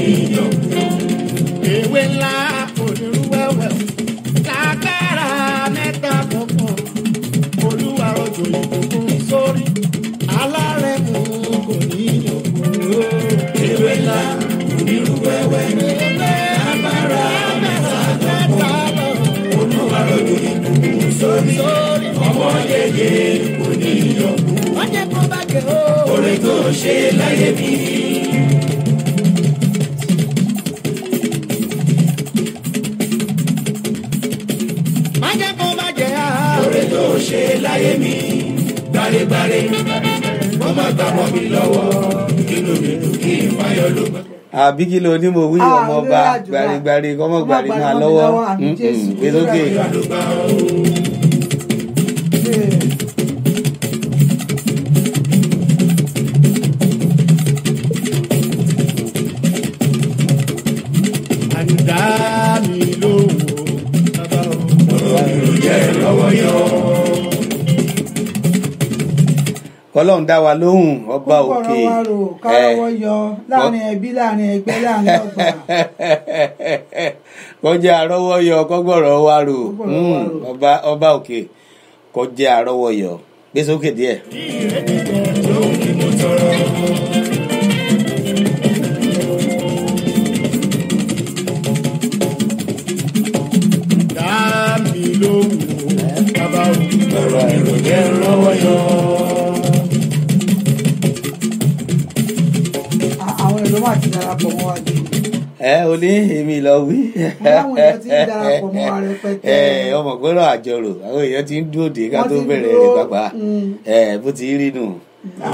ní yọ̀kú. Ewé ńlá onírú wẹ́wẹ́ lágbára mẹ́ta kọ̀ọ̀kan. Olúwa rọ̀jò ìbùkún sórí. Alárẹ̀mú kò ní yọ̀kú. Ewé ńlá onírú wẹ́wẹ́ lágbára mẹ́ta kọ̀ọ̀kan. Olúwa rọ̀jò ìbùkún sórí. Ọmọ yẹyẹ kò ní yọ̀kú. Wọ́n jẹ́ kó bá jẹ́ o. Oore tó ṣe láyé mi. Má jẹ́ kó bá jẹ́ a. Oore tó ṣe láyé mi. Gbárégbáré kó má gbà mọ́ mi lọ́wọ́. Inú mi dùn kí n fáyọ̀ ló gbà. àbí kí ló ní mo wí ọmọ ọba gbàrígbàrí kọ́mọ gbàrí máa lọ́wọ́ gbé lókè. Àǹdá mi lóhùn bàbá o. Ọ̀rọ̀ mi ló jẹ́ lọ́wọ́ yọ. kọ́lọ́hún dá wa lóhùn ọba òkè. kọ́kọ́rọ́ wa rò kárọ́wọ́ yọ láàrin ẹbí láàrin ẹgbẹ́ láàrin ọgbà. kọjá àrọ́wọ́ yọ kọ́gbọ̀rọ̀ wa rò ọba òkè kọjá àrọ́wọ́ yọ gbé sókè díẹ̀. Lóhùn ni mo tọrọ. Dá mi lóhùn bàbá o. Ọ̀rọ̀ mi ló jẹ́ lọ́wọ́ yọ. àwọn èrò máa ti darapọ̀ mọ́ wa jù. o ní èmi lọ wí. láwọn èèyàn ti ń darapọ̀ mọ́ wa rẹpẹtẹ. ọmọ gbọ́dọ̀ àjọrò àwọn èèyàn ti ń dúró dé ká tó bẹ̀rẹ̀ rẹ̀ pàpà bó ti rí nù.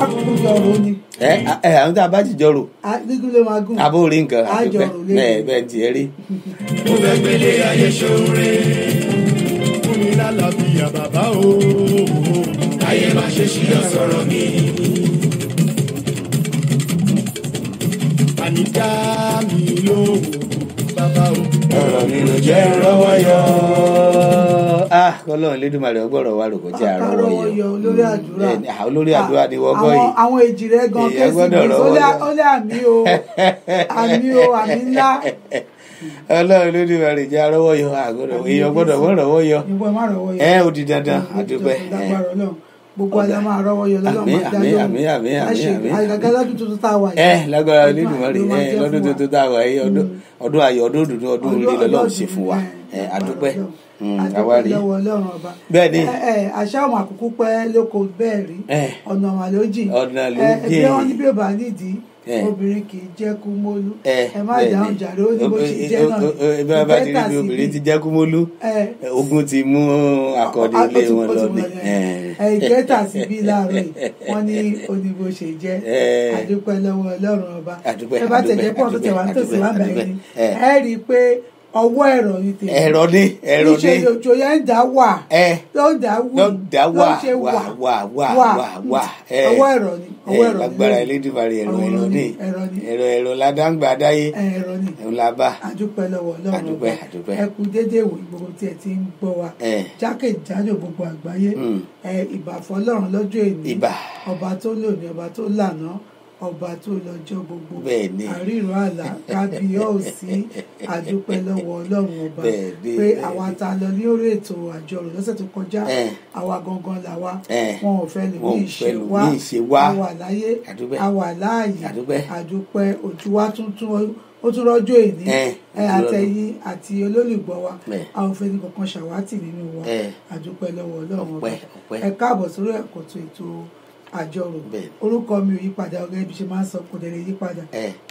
àkókò jọrò ni. àwọn tá a bá ti jọrò. gígùn ló máa gùn. abó rí nǹkan àjọrò lé. bẹ́ẹ̀ tiẹ̀ rí. Mo fẹ́ gbélé ayé ṣoore. Fún mi lálàáfíà bàbá o. Ayé má ṣe ṣíyọ sọ̀rọ̀ mi. Àní dá mi lóhùn bàbá o. Ọ̀rọ̀ mi ló jẹ́ lọ́wọ́ yọ. kọ́lọ́run lédùmarè ọgbọ́rọ̀ wa rò kọjá àrọ́wọ́ kárọ́wọ́ yọ olórí àdúrà. olórí àdúrà ni wọ́n gbọ́ yìí. àwọn èjì rẹ gan Èèyàn kẹ́sì gbọ́dọ̀ bí rọ́wọ́ yọ. ó lé àmì o àmì ńlá. ọlọ́run lédùmarè jẹ́ àrọ́wọ́ yọ àgọ́dọ̀ èèyàn gbọ́dọ̀ wọ́n rọ́wọ́ yọ. ìwọ má rọ́wọ́ yọ. ó di dandan àdúpẹ́. gbogbo àlá máa rọ́wọ́ yọ lọ́lọ́ máa dá àmín. àgàgà lọ́dún tuntun tá a wà yìí. lágbára lédùmarè lọ́dún tuntun tá a wà yìí ọdún ayọ̀ ọdún òdùnnú ọdún orí lọ́lọ́run ṣe fún wa àdúpẹ́. àwárí bẹ́ẹ̀ ni àṣà ọmọ àkókò pẹ́ lóko bẹ́ẹ̀ rí ọ̀nà àlójì bí wọ́n ní bí ó bá nídìí obìnrin kì í jẹ́ kúmólú ẹ má dáhùn jàre ó ní bó ṣe jẹ́ náà bí wọ́n bá ti rí bí obìnrin ti jẹ́ kúmólú ogun ti mú akọ̀dé ilé wọn lọ ní. ìkẹta sí bí láàárọ̀ yìí wọ́n ní ó ní bó ṣe jẹ́ àdúpẹ́ lọ́wọ́ Ọlọ́run ọba ẹ bá tẹ̀jẹ́ pọ̀ tó tẹ̀wá tó sì wá bẹ̀rẹ̀ ni ẹ rí i pé ọwọ́ ẹ̀rọ ni tèmi. ẹ̀rọ ni. níṣẹ́ òjò yẹn ń dá wà. ló ń dá wù. ló ń dá wà ṣe wà. ọwọ́ ẹ̀rọ ni. lágbára Elédùmarè ẹ̀rọ ni. ẹ̀rọ ládàgbà dáyé. ẹ̀rọ ni. làbá. àdúpẹ́ lọ́wọ́ Ọlọ́run ọba ẹ kú déédéé wò gbogbo tí ẹ ti ń gbọ́ wa. jákèjádò gbogbo àgbáyé. ìbà fọ́lọ́run lọ́jọ́ èní. ọba tó lónìí ọba tó lànà ọba tó lọ́jọ́ gbogbo àríran àlá kábíyọ̀sí àdúpẹ́ lọ́wọ́ Ọlọ́run ọba pé àwa ta lọ ní orí ètò àjọrò lọ́sẹ̀ tó kọjá àwa gangan làwa wọn ò fẹ́ lè ní ìṣe wá àwa láyé àwa láàyè àdúpẹ́ ojú wa tuntun ó tún rọ́jọ́ èní àtẹ̀yìn àti olólùgbọ́ wa àwọn òfin ní kankan ṣàwátì nínú wa àdúpẹ́ lọ́wọ́ Ọlọ́run ọba ẹ káàbọ̀ sórí ẹ̀kọ́tún ètò àjọrò orúkọ mi ò yípadà ọgá ibi ṣe máa ń sọ kò dẹ̀ lè yípadà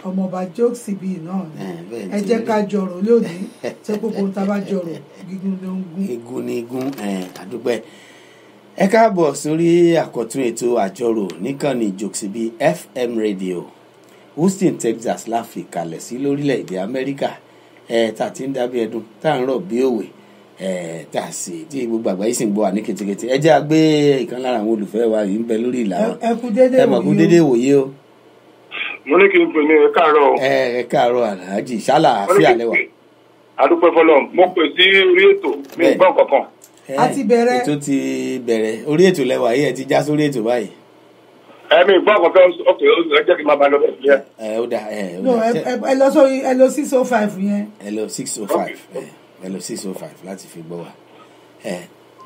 ọmọọba jokes bíi náà ni ẹ jẹ́ ká jọrò lónìí tí gbogbo ń tábà jọrò gígùn ló ń gún. igun ni igun àdúpẹ́ ẹ káàbọ̀ sórí àkọ́tún ètò àjọrò níkànnì jokes bíi FM radio Houston Texas láfi kalẹ̀ sí lórílẹ̀‐èdè Amẹ́ríkà tá a ti ń dábí ẹdun tá a ń rọ̀ bí òwe tá a sì tí gbogbo àgbáyé sì ń gbọ́ wà ní ketekete ẹ jẹ́ àgbé ìkan lára àwọn olùfẹ́ wa yìí ń bẹ lórí ìlà wọn ẹ mọ̀ kú déédéé wòye o. mo ní kí n pè ní ẹ káàárọ̀. ẹ káàárọ̀ Alhaji ṣálà àfíà lẹ́wà. adúpẹ́ fọlọ́n mo pè sí orí ètò mi ò gbọ́ kankan. a ti bẹ̀rẹ̀ ètò ti bẹ̀rẹ̀ orí ètò lẹ́wà yìí ẹ ti já sórí ètò báyìí. ẹ̀mí ìgbọ́ àkọ́kọ́ ok ẹ jẹ́ kí n máa bá lọ bẹ̀ yẹn. ó dà no ẹ lọ sórí ẹ lọ 605 yẹn. ẹ lọ 605 ẹ lọ 605 láti fi gbọ́ wa.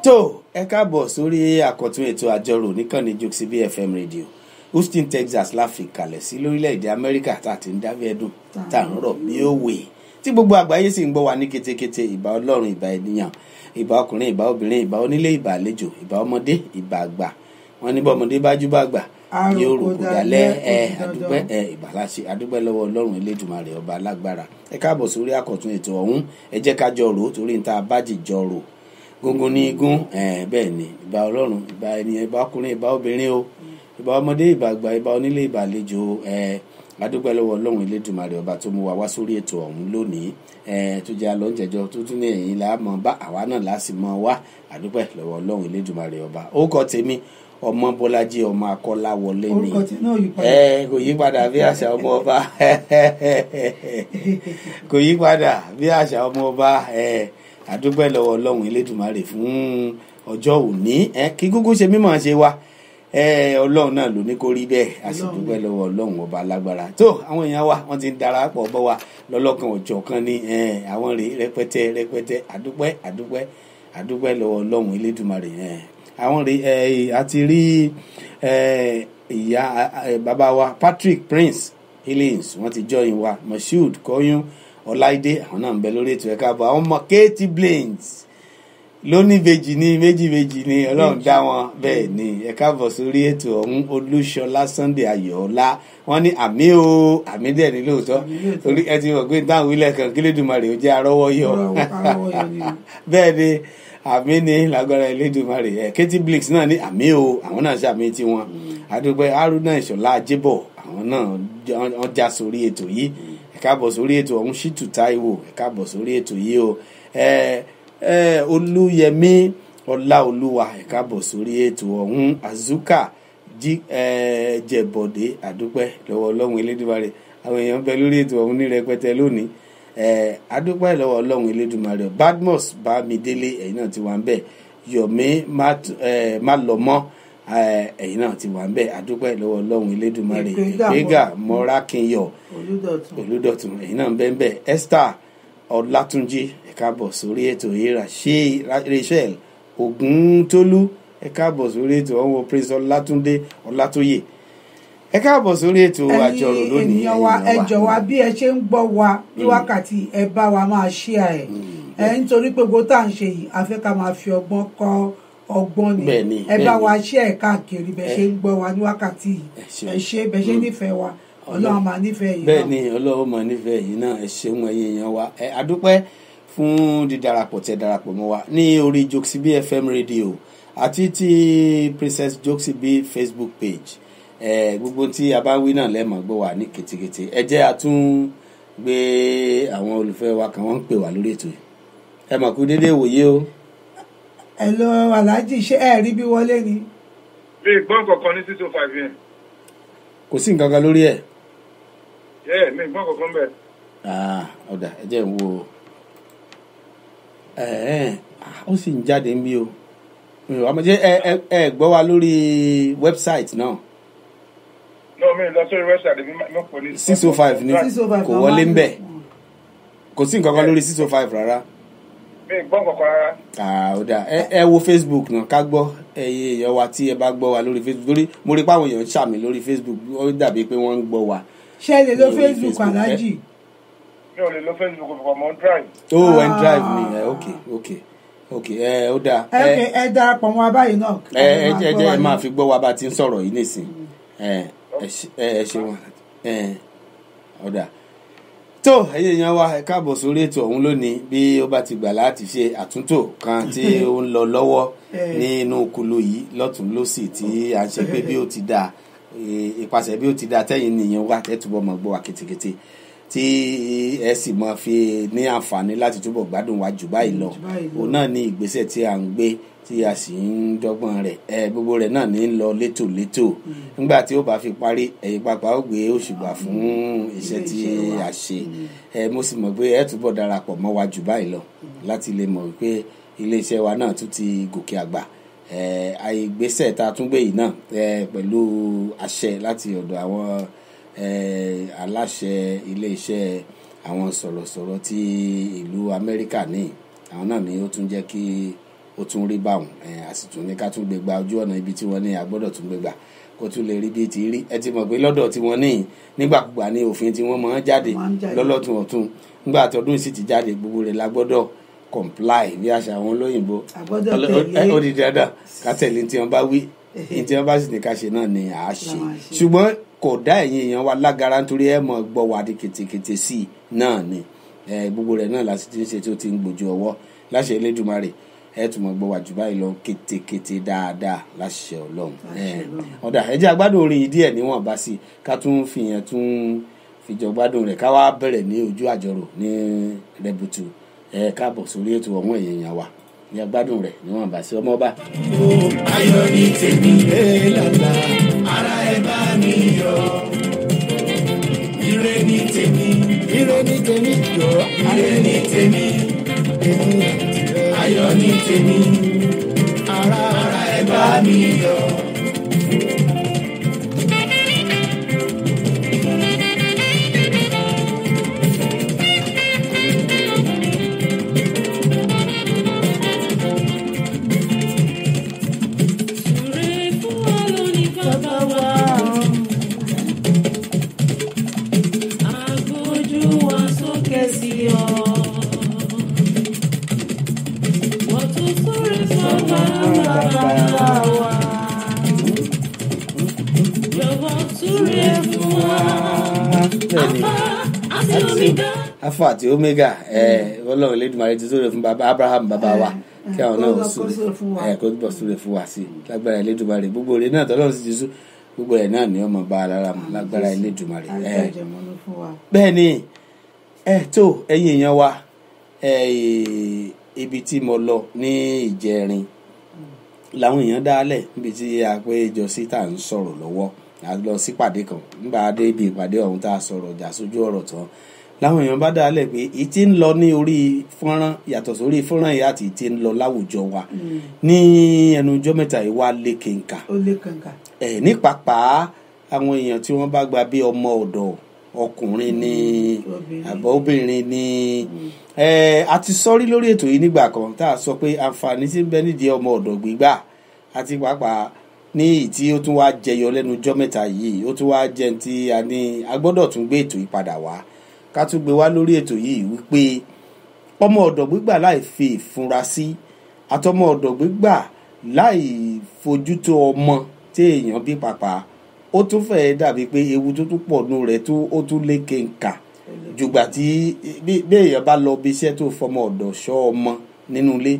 tó ẹ káàbọ̀ sórí àkọ́tún ètò àjọrò níkànnì Jokesibi FM radio Houston Texas láfi kalẹ̀ sí lórílẹ̀‐èdè Amẹ́ríkà tá a ti ń dábẹ́ ẹ̀dùn tá a ń rọ̀ bí òwe tí gbogbo àgbáyé sì ń gbọ́ wa ní ketekete ìbà Ọlọ́run ìbà ènìyàn ìbà ọkùnrin ìbà obìnrin ìbà onílé ìbà àlejò ìbà ọmọdé ìbà àgbà wọn ní bọ́mọdé bá jú bá gbà yóò rò kó dalẹ̀ àdúpẹ́ ìbàláṣẹ àdúpẹ́ lọ́wọ́ Ọlọ́run Elédùmarè ọba alágbára ẹ káàbọ̀ sórí àkọ́tún ètò ọ̀hún ẹ jẹ́ ká jọ rò torí níta bájì jọ rò gógún ní igún bẹ́ẹ̀ ni ìbà Ọlọ́run ìbà ènìyàn ìbà ọkùnrin ìbà obìnrin o ìbà ọmọdé ìbà àgbà ìbà onílé ìbà àlejò adúpẹ́ lọ́wọ́ Ọlọ́run Elédùmarè ọba tó mú wa wá sórí ètò ọ̀hún lónìí tó jẹ́ alọ́njẹjọ tó tún ní ẹ̀yìn là á mọ̀ bá àwa náà láti mọ̀ wá adúpẹ́ lọ́wọ́ Ọlọ́run Elédùmarè ọba ó kọ́ tèmi ọmọ Bọ́lájí ọmọ Akọ́láwọlé ni kò yí padà bí àṣà ọmọ ọba kò yí padà bí àṣà ọmọ ọba adúpẹ́ lọ́wọ́ Ọlọ́run Elédùmarè fún ọjọ́ òní kí gúgú ṣe mímọ̀ ṣe wa Ọlọ́run náà ló ní kó rí bẹ́ẹ̀ a sì dúpẹ́ lọ́wọ́ Ọlọ́run ọba alágbára tó àwọn èèyàn wa wọ́n ti ń darapọ̀ bọ́ wa lọ́lọ́kan ọ̀jọ̀kan ní àwọn rèé rẹpẹtẹ adúpẹ́ lọ́wọ́ Ọlọ́run Elédùmarè àwọn rèé àti rí ìyá bàbá wa Patrick Prince Hillings wọ́n ti join wa Moshood Koyun Ọláìdé àwọn náà ń bẹ lórí ètò ẹ̀ka àbọ̀ àwọn ọmọ Katie Blains lóní méjì ní méjì Ọlọ́run dá wọn bẹ́ẹ̀ ni ẹ káàbọ̀ sórí ètò ọ̀hún Olúṣọlá Sunday Ayọ̀ọ́lá wọ́n ní àmì o àmì dẹ̀ ní lóòótọ́ torí ẹ ti mọ̀ pé táwọn wílẹ̀ kan kí Elédùmarè ó jẹ́ arọ́wọ́ yọ bẹ́ẹ̀ ni àmì ní lágbára Elédùmarè Katie Blix náà ní àmì o àwọn náà ṣàmì tiwọn àdúgbò Haruna Ìṣọ̀lá Ajébọ̀ àwọn náà wọ́n já sórí ètò yìí ẹ káàbọ̀ sórí ètò ọ̀hún Ṣítù Táíwò ẹ káàbọ̀ sórí ètò yìí o Olúyẹmí Ọláolúwa ẹ káàbọ̀ sórí ètò ọ̀hún Azuka Jẹ̀bọ̀dé àdúpẹ́ lọ́wọ́ Ọlọ́run Elédùmarè àwọn èèyàn bẹ lórí ètò ọ̀hún ní rẹpẹtẹ lónìí adúpẹ́ lọ́wọ́ Ọlọ́run Elédùmarè Badmus Bámidélé ẹ̀yin náà ti wà ń bẹ̀ Yọ̀mí Málọ́mọ́ ẹ̀yin náà ti wà ń bẹ̀ adúpẹ́ lọ́wọ́ Ọlọ́run Elédùmarè Ìgbéga Mọ́rákinyọ̀ Olúdọ̀tun ẹ̀yin náà ń bẹ̀ ń bẹ̀ Esther Ọlátúnjí ẹ káàbọ̀ sórí ètò yìí Rachel Ògúntólú ẹ káàbọ̀ sórí ètò ọ̀hún Prince Ọlátúndé Ọlátóyè ẹ káàbọ̀ sórí ètò àjọrò lónìí ènìyàn wa ẹ jọ̀wọ́ bí ẹ ṣe ń gbọ́ wa ní wákàtí ẹ bá wa máa share ẹ nítorí pé gbogbo tá à ń ṣe yìí a fẹ́ ká máa fi ọgbọ́n kọ́ ọgbọ́n ni ẹ bá wa share káàkiri bẹ ṣe ń gbọ́ wa ní wákàtí ẹ ṣe bẹ ṣe nífẹ̀ẹ́ wa Ọlọ́run máa nífẹ̀ẹ́ yìí náà bẹ́ẹ̀ ni Ọlọ́run máa nífẹ̀ẹ́ yìí náà ẹ ṣeun ẹ̀yin èèyàn wa adúpẹ́ fún dídarapọ̀ tẹ́ darapọ̀ mọ́ wa ní orí Jokesibi FM radio àti ti Princess Jokesibi Facebook page gbogbo tí a bá wí náà lẹ́ẹ̀mọ́ gbọ́ wà ní ketekete ẹ jẹ́ a tún gbé àwọn olùfẹ́ wa kan wọ́n ń pè wá lórí ètò yìí ẹ mà kú déédéé wòye o. ẹ lọ Aláàjì ṣé ẹ rí bí wọlé ni. mi gbọ́n kankan ní 605 yẹn. kò sí nǹkan kan lórí ẹ̀. mi gbọ́n kankan bẹ́ẹ̀. ọ̀dà ẹ jẹ́ ń wo ó sì ń jáde ń bí o ẹ gbọ́ wa lórí website náà. No, mi lọ sórí website mi kò ní 605 ni kò wọlé ń bẹ̀ kò sí nǹkan kan lórí 605 rárá. mi gbọ́ kankan rárá. ó dáa ẹ wo Facebook náà ká gbọ́ ẹyẹ èèyàn wa tí ẹ bá gbọ́ wa lórí Facebook torí mo rí páwọn èèyàn ń ṣàmì lórí Facebook ó dàbí pé wọ́n ń gbọ́ wa. ṣé ẹ lè lo Facebook Aláàjì. mi ò lè lo Facebook for my drive. ẹ ń drive ni ok ó dáa. ẹ darapọ̀ mọ́ abáyé náà. ẹ máa fi gbọ́ wa bá ti ń sọ̀rọ̀ yìí nìsín ẹ ṣe wọn ọ̀dà tó ẹ̀yin èèyàn wa ẹ káàbọ̀ sórí ètò ọ̀hún lónìí bí ó bá ti gbà láti ṣe àtúntò kan tí ó ń lọ lọ́wọ́ nínú kulu yìí lọ́tún lọ́sì tí à ń ṣe pé bí ó ti dáa ìpasẹ̀ bí ó ti dáa tẹ́yìn nìyẹn wá tẹ́tùbọ̀ mọ̀ gbọ́ wa kétékété tí ẹ sì máa fi ní àǹfààní láti túbọ̀ gbádùn wa jù báyìí lọ òun náà ní ìgbésẹ̀ tí à ń gbé tí a sì ń dọ́gbọ́n rẹ̀ gbogbo rẹ̀ náà ní lọ létòlétò nígbà tí ó bá fi parí ẹ̀yin pàpà ó gbé òṣùbà fún iṣẹ́ tí a ṣe mo sì mọ̀ pé ẹ túbọ̀ darapọ̀ mọ́ wa jù báyìí lọ láti lè mọ̀ wípé iléeṣẹ́ wa náà tún ti gòkè àgbà ìgbésẹ̀ tá a tún gbé yìí náà pẹ̀lú àṣẹ láti ọ̀dọ̀ àwọn aláṣẹ iléeṣẹ́ àwọn sọ̀rọ̀sọ̀rọ̀ ti ìlú Amẹ́ríkà ní àwọn náà ni ó tún jẹ́ kí ó tún rí báwọn àsìtún ní ká tún gbé gba ojú ọ̀nà ibi tí wọ́n ní agbọ́dọ̀ tún gbé gbà kó tún lè rí bí ti rí ẹ ti mọ̀ pé lọ́dọ̀ tí wọ́n ní nígbàkúgbà ní òfin tí wọ́n máa ń jáde lọ́lọ́tún ọ̀tún nígbà tọdún sì ti jáde gbogbo rẹ̀ la gbọ́dọ̀ comply bí àṣà àwọn olóyìnbó ó di dandan ká tẹ̀lé tí wọ́n bá wí tí wọ́n bá sì ní ká ṣe náà ni à á ṣe ṣùgbọ́n kò dá ẹ̀yin èèyàn wa lágara nítorí ẹ̀ mọ̀ gbọ́ wa di kètèkètè sí i náà ni gbogbo rẹ̀ náà láti ti ń ṣe tí ó ti ń gbòjú ọwọ́ láṣẹ Elédùmarè ẹ tún mọ̀ gbọ́ wà jù báyìí lọ kètèkètè dáadáa láṣẹ Ọlọ́run ọ̀dà ẹ jẹ́ agbádùn orin yìí díẹ̀ níwọ̀n bá sí ká tún fìyẹn tún fìjọ gbádùn rẹ̀ ká wá bẹ̀rẹ̀ ní ojú àjọrò ní rẹbutu káàbọ̀ sórí ètò ọ̀hún èèyàn wa ní agbádùn rẹ̀ níwọ̀n bá sí ọmọ ọba. ayọ̀ ní tèmi lọ́la ara ẹ bá mi yọ̀ ire ní tèmi jọ ire ní tèmi ayọ̀ ní tèmi ara ẹ bá mi yọ̀. Alpha àti Omega Ọlọ́run Elédùmarè ti sóre fún baba Abraham baba wa kí àwọn náà sóre kó bọ̀ sóre fún wa sí lágbára Elédùmarè gbogbo rẹ̀ náà tọ́lọ́run sì ti sú gbogbo rẹ̀ náà ni ọmọ bá alára mu lágbára Elédùmarè. Bẹ́ẹ̀ ni tó ẹ̀yin èèyàn wa ibi tí mo lọ ní ìjẹrin làwọn èèyàn dálẹ̀ níbi tí a pé jọ sí tá à ń sọ̀rọ̀ lọ́wọ́ a lọ sí ìpàdé kan nígbà dé ibi ìpàdé ọ̀hún tá a sọ̀rọ̀ jà sójú ọ̀rọ̀ tán láwọn èèyàn bá dálẹ̀ pé ìtí ń lọ ní orí fọ́nrán yàtọ̀ sórí fọ́nrán yìí àti ìtí ń lọ láwùjọ wa ní ẹnu ọjọ́ mẹ́ta yìí wá lékenkà ní pàpà àwọn èèyàn tí wọ́n bá gba bí ọmọ ọ̀dọ̀ ọkùnrin ní àbọ̀ obìnrin ní a ti sọrí lórí ètò yìí nígbà kan tá a sọ pé àǹfààní tí ń bẹ nídìí ọmọ ọ̀dọ̀ gbígbà àti pàápàá ní ìtí ó tún wá jẹyọ lẹ́nu ọjọ́ mẹ́ta yìí ó tún wá jẹ́ ti a gbọ́dọ̀ tún gbé ètò yìí padà wá ká tún gbé wá lórí ètò yìí wípé ọmọ ọ̀dọ̀ gbígbà láì fi ìfúnra sí àtọmọ ọ̀dọ̀ gbígbà láì fojútó ọmọ tí èèyàn bí pàpà ó tún fẹ́ dàbí pé ewu tó tún pọ̀ nù rẹ̀ ó tún lékè nkà jùgbà tí bí èèyàn bá lọ bí iṣẹ́ tó fọmọ ọ̀dọ̀ ṣọ́ ọmọ nínú ilé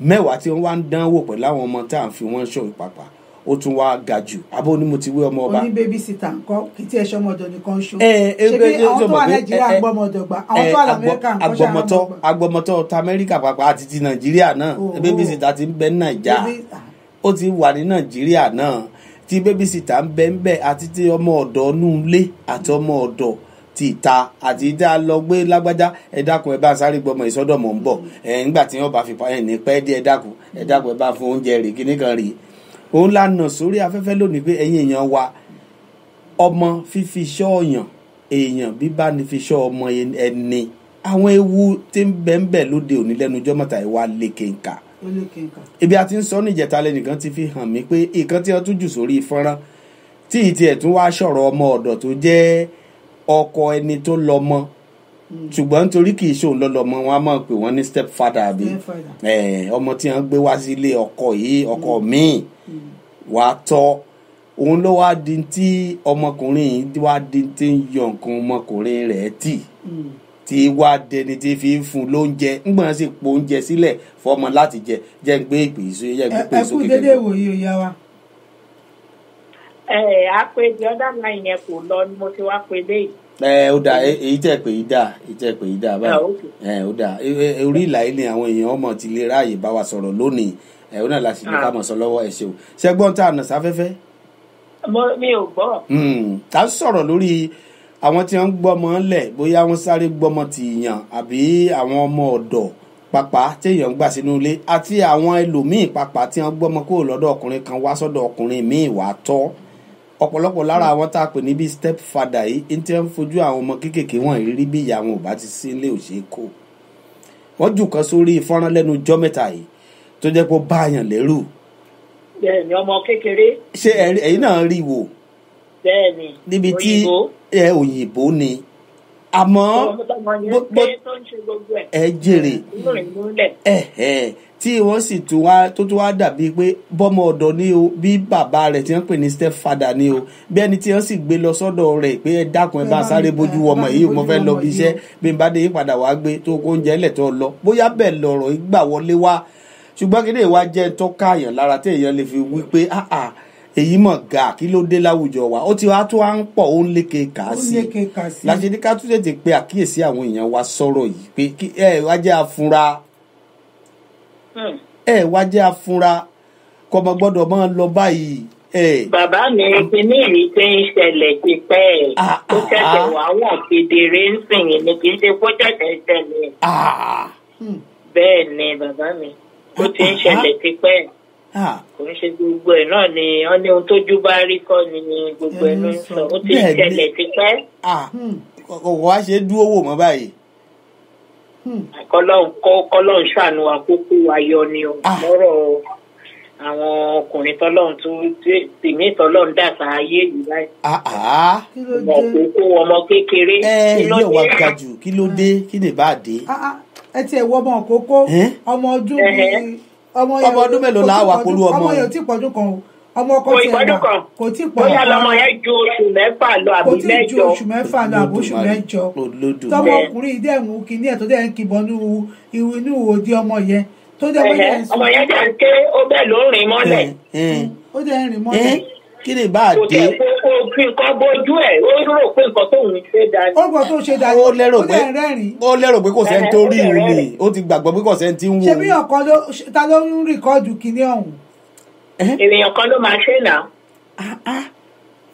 mẹ́wàá tí wọ́n wá ń dánwò pẹ̀lú àwọn ọmọ tá à ń fi wọ́n ṣọ́ ìpàpà ó tún wá ga jù abó ni mo ti wé ọmọ ọba. oní bébí síta nǹkan kì í tí ẹ ṣe ọmọdọ̀ nìkan ṣó. ṣebí àwọn tó wà Nàìjíríà gbọmọdọ̀ gbà àwọn tó wà lamẹ́ríkà nǹkan ṣe àmọ́. agbọmọtọ ta Amẹ́ríkà pàápàá àti ti Nàìjíríà náà bébí síta ti ń bẹ ní Nàìjà ó ti wà ní Nàìjíríà náà tí bébí síta ń bẹ ń bẹ àti ti ọmọ ọ̀dọ̀ nù ilé àti ọmọ ọ̀dọ̀ ti ìta àti ìdá lọ gbé lágbájá ẹ dákun ẹ bá sáré gbọmọ ìsọdọmọ ń bọ̀ nígbà tí wọ́n bá fi pa ní pẹ́ dé ẹ dákun ẹ bá fún oúnjẹ rè kíní kan rè òun lànà sórí afẹ́fẹ́ lónìí pé ẹ̀yin èèyàn wa ọmọ fífi ṣọ́ ọ̀yàn èèyàn bíbá ni fi ṣọ́ ọmọ ẹni àwọn ewu tí ń bẹ lóde òní lẹ́nu ọjọ́ mẹ́ta ìwà lékenkà ibi a ti ń sọ níjẹta lẹ́nìkan ti fi hàn mí pé ìkan tí wọ́n tún jù sórí fọ́nrán tí ìtì ẹ̀ tún wá sọ̀rọ̀ ọmọ ọ̀dọ̀ tó jẹ́ ọkọ ẹni tó lọ́mọ ṣùgbọ́n nítorí kì í ṣòun lọ́lọ́mọ wọn a máa pè wọ́n ní step father àbí ọmọ tí wọ́n gbé wá sílé ọkọ yìí ọkọ míì wàá tọ́ òun ló wá di tí ọmọkùnrin yìí wá di tí ń yọ nǹkan ọmọkùnrin rẹ̀ tì tí wá dẹni tí fi ń fún lóúnjẹ ńgbọ́n sì po oúnjẹ sílẹ̀ fọmọ láti jẹ jẹ́ ń gbé ìpè ìsókè jẹ́ ń gbé ìpè ìsókè. ẹ kú dédé ìwòye ìyá wa. àpèjì ọ̀dà náà yẹn kò lọ ni mo ti wá pè dé yìí. ó dà èyí tẹ̀ pé yìí dà báyìí ó dà orí ìlà yìí ni àwọn èèyàn ọmọ ti lè ráàyè bá wa sọ̀rọ̀ lónìí ó náà láti ní ká mọ̀ sọ lọ́wọ́ ẹ̀ ṣe o ṣẹ́gbọ́n tá a nà sáfẹ́fẹ́. mi ò gbọ́. ká sọ̀rọ̀ lórí àwọn tí wọ́n ń gbọ́mọ lẹ̀ bóyá wọ́n sáré gbọ́mọ ti yàn àbí àwọn ọmọ ọ̀dọ̀ pàpà téèyàn ń gbà sínú ilé àti àwọn ẹlòmíì pàpà tí wọ́n gbọ́mọ kúrò lọ́dọ̀ ọkùnrin kan wá sọ́dọ̀ ọkùnrin míì wá tọ́ ọ̀pọ̀lọ́pọ̀ lára àwọn tá a pè ní bí step father yìí tí wọ́n fojú àwọn ọmọ kéékèèké wọn rí bí ìyá wọn ò bá ti sí ilé òṣèkó wọ́n jù kan sórí fọ́nrán lẹ́nu jọ́ mẹ́ta yìí tó jẹ́ pé ó bá àyàn lẹ́rù. bẹ́ẹ̀ni ọmọ kékeré. ṣé ẹ̀yin náà rí wò. bẹ́ẹ̀ni níbi tí òyìnbó ni àmọ́ ẹ jèrè tí wọ́n sì tó tún wá dàbí pé bọ́mọ ọ̀dọ̀ ni o bí bàbá rẹ̀ tí wọ́n pè ní step father ni o bí ẹni tí wọ́n sì gbé lọ sọ́dọ̀ rẹ̀ pé ẹ dákun ẹ bá sáré bójú ọmọ yìí mo fẹ́ lọ bí iṣẹ́ bí n bá dé padà wá gbé tó kó oúnjẹ lẹ̀ tó lọ bóyá bẹ́ẹ̀ lọ̀rọ̀ ìgbà wọlé wá ṣùgbọ́n kí ni ìwà jẹ́ tó káàyàn lára tí èèyàn lè fi wí pé èyí mọ̀ ga kí ló dé láwùjọ wa ó ti wá tó wá ń pọ̀ ó ń lékè kà á sí láti ní ká tún tètè pe àkíyèsí àwọn èèyàn wa sọ̀rọ̀ yìí pé ẹ wá jẹ́ afúnra kọ́mọ gbọ́dọ̀ máa lọ báyìí. bàbá mi kíní ìrí tí ń ṣẹlẹ̀ ti pẹ́ ó ṣẹ̀ṣẹ̀ wá wọ̀n kedere ń sìn ní kì í ṣe kó ṣẹ̀ṣẹ̀ ṣẹlẹ̀ bẹ́ẹ̀ ni bàbá mi ó ti ń ṣẹlẹ̀ ti pẹ́ kò ń ṣe gbogbo ẹ̀ náà ni wọ́n ní ohun tójú bá rí kọ́ ni gbogbo ẹ̀ ló ń sọ ó ti ń ṣẹlẹ̀ ti pẹ́. kò wá ṣe dúró wò mọ́ báyìí. kọ́lọ́hún ṣàánú àkókò ayọ̀ ni lọ́rọ̀ àwọn ọkùnrin tọ́lọ́hún tó tèmí tọ́lọ́hún dàtà ayé yìí báyìí. ọmọ òkókó ọmọ kékeré. ilé wa ga jù kí ló dé kí lè bá a dé. ẹ tiẹ̀ wọ ọmọ òkókó ọmọ ọdún bíi ọmọ ọdún mélòó la wà pẹ̀lú ọmọ yẹn ò tí pọ̀jù kan o ọmọ ọkọ tiẹ̀ wà kò tí pọ̀ bóyá lọmọ yẹn ju oṣù mẹ́fà lọ àbí mẹ́jọ kò tí ju oṣù mẹ́fà lọ àbí oṣù mẹ́jọ tọmọ ọkùnrin dẹ̀ mú kinní ẹ̀ tó dẹ̀ ń kìbọn inú òdi ọmọ yẹn tó dẹ̀ wọ́n yẹn ọmọ yẹn dẹ̀ ń ké ó bẹ̀ ló ń rìn mọ́lẹ̀ ó dẹ̀ ń rìn mọ́lẹ̀ kí ni bá a dé. kò tẹ̀ kó fi nǹkan bójú ẹ̀ ó rò pé nǹkan tóun ṣe dáadáa. ó gbọ́ tó ṣe dáadáa ó dẹ̀ ń rẹ́rìn. ó lérò pé kò sẹ́ni tó rí ìrìn ni ó ti gbàgbọ́ pé kò sẹ́ni tí ń wò. ṣebí ọ̀kan ta ló ń rìkọ́ọ̀dù kinní ọ̀hún. èèyàn kan ló máa ṣe náà.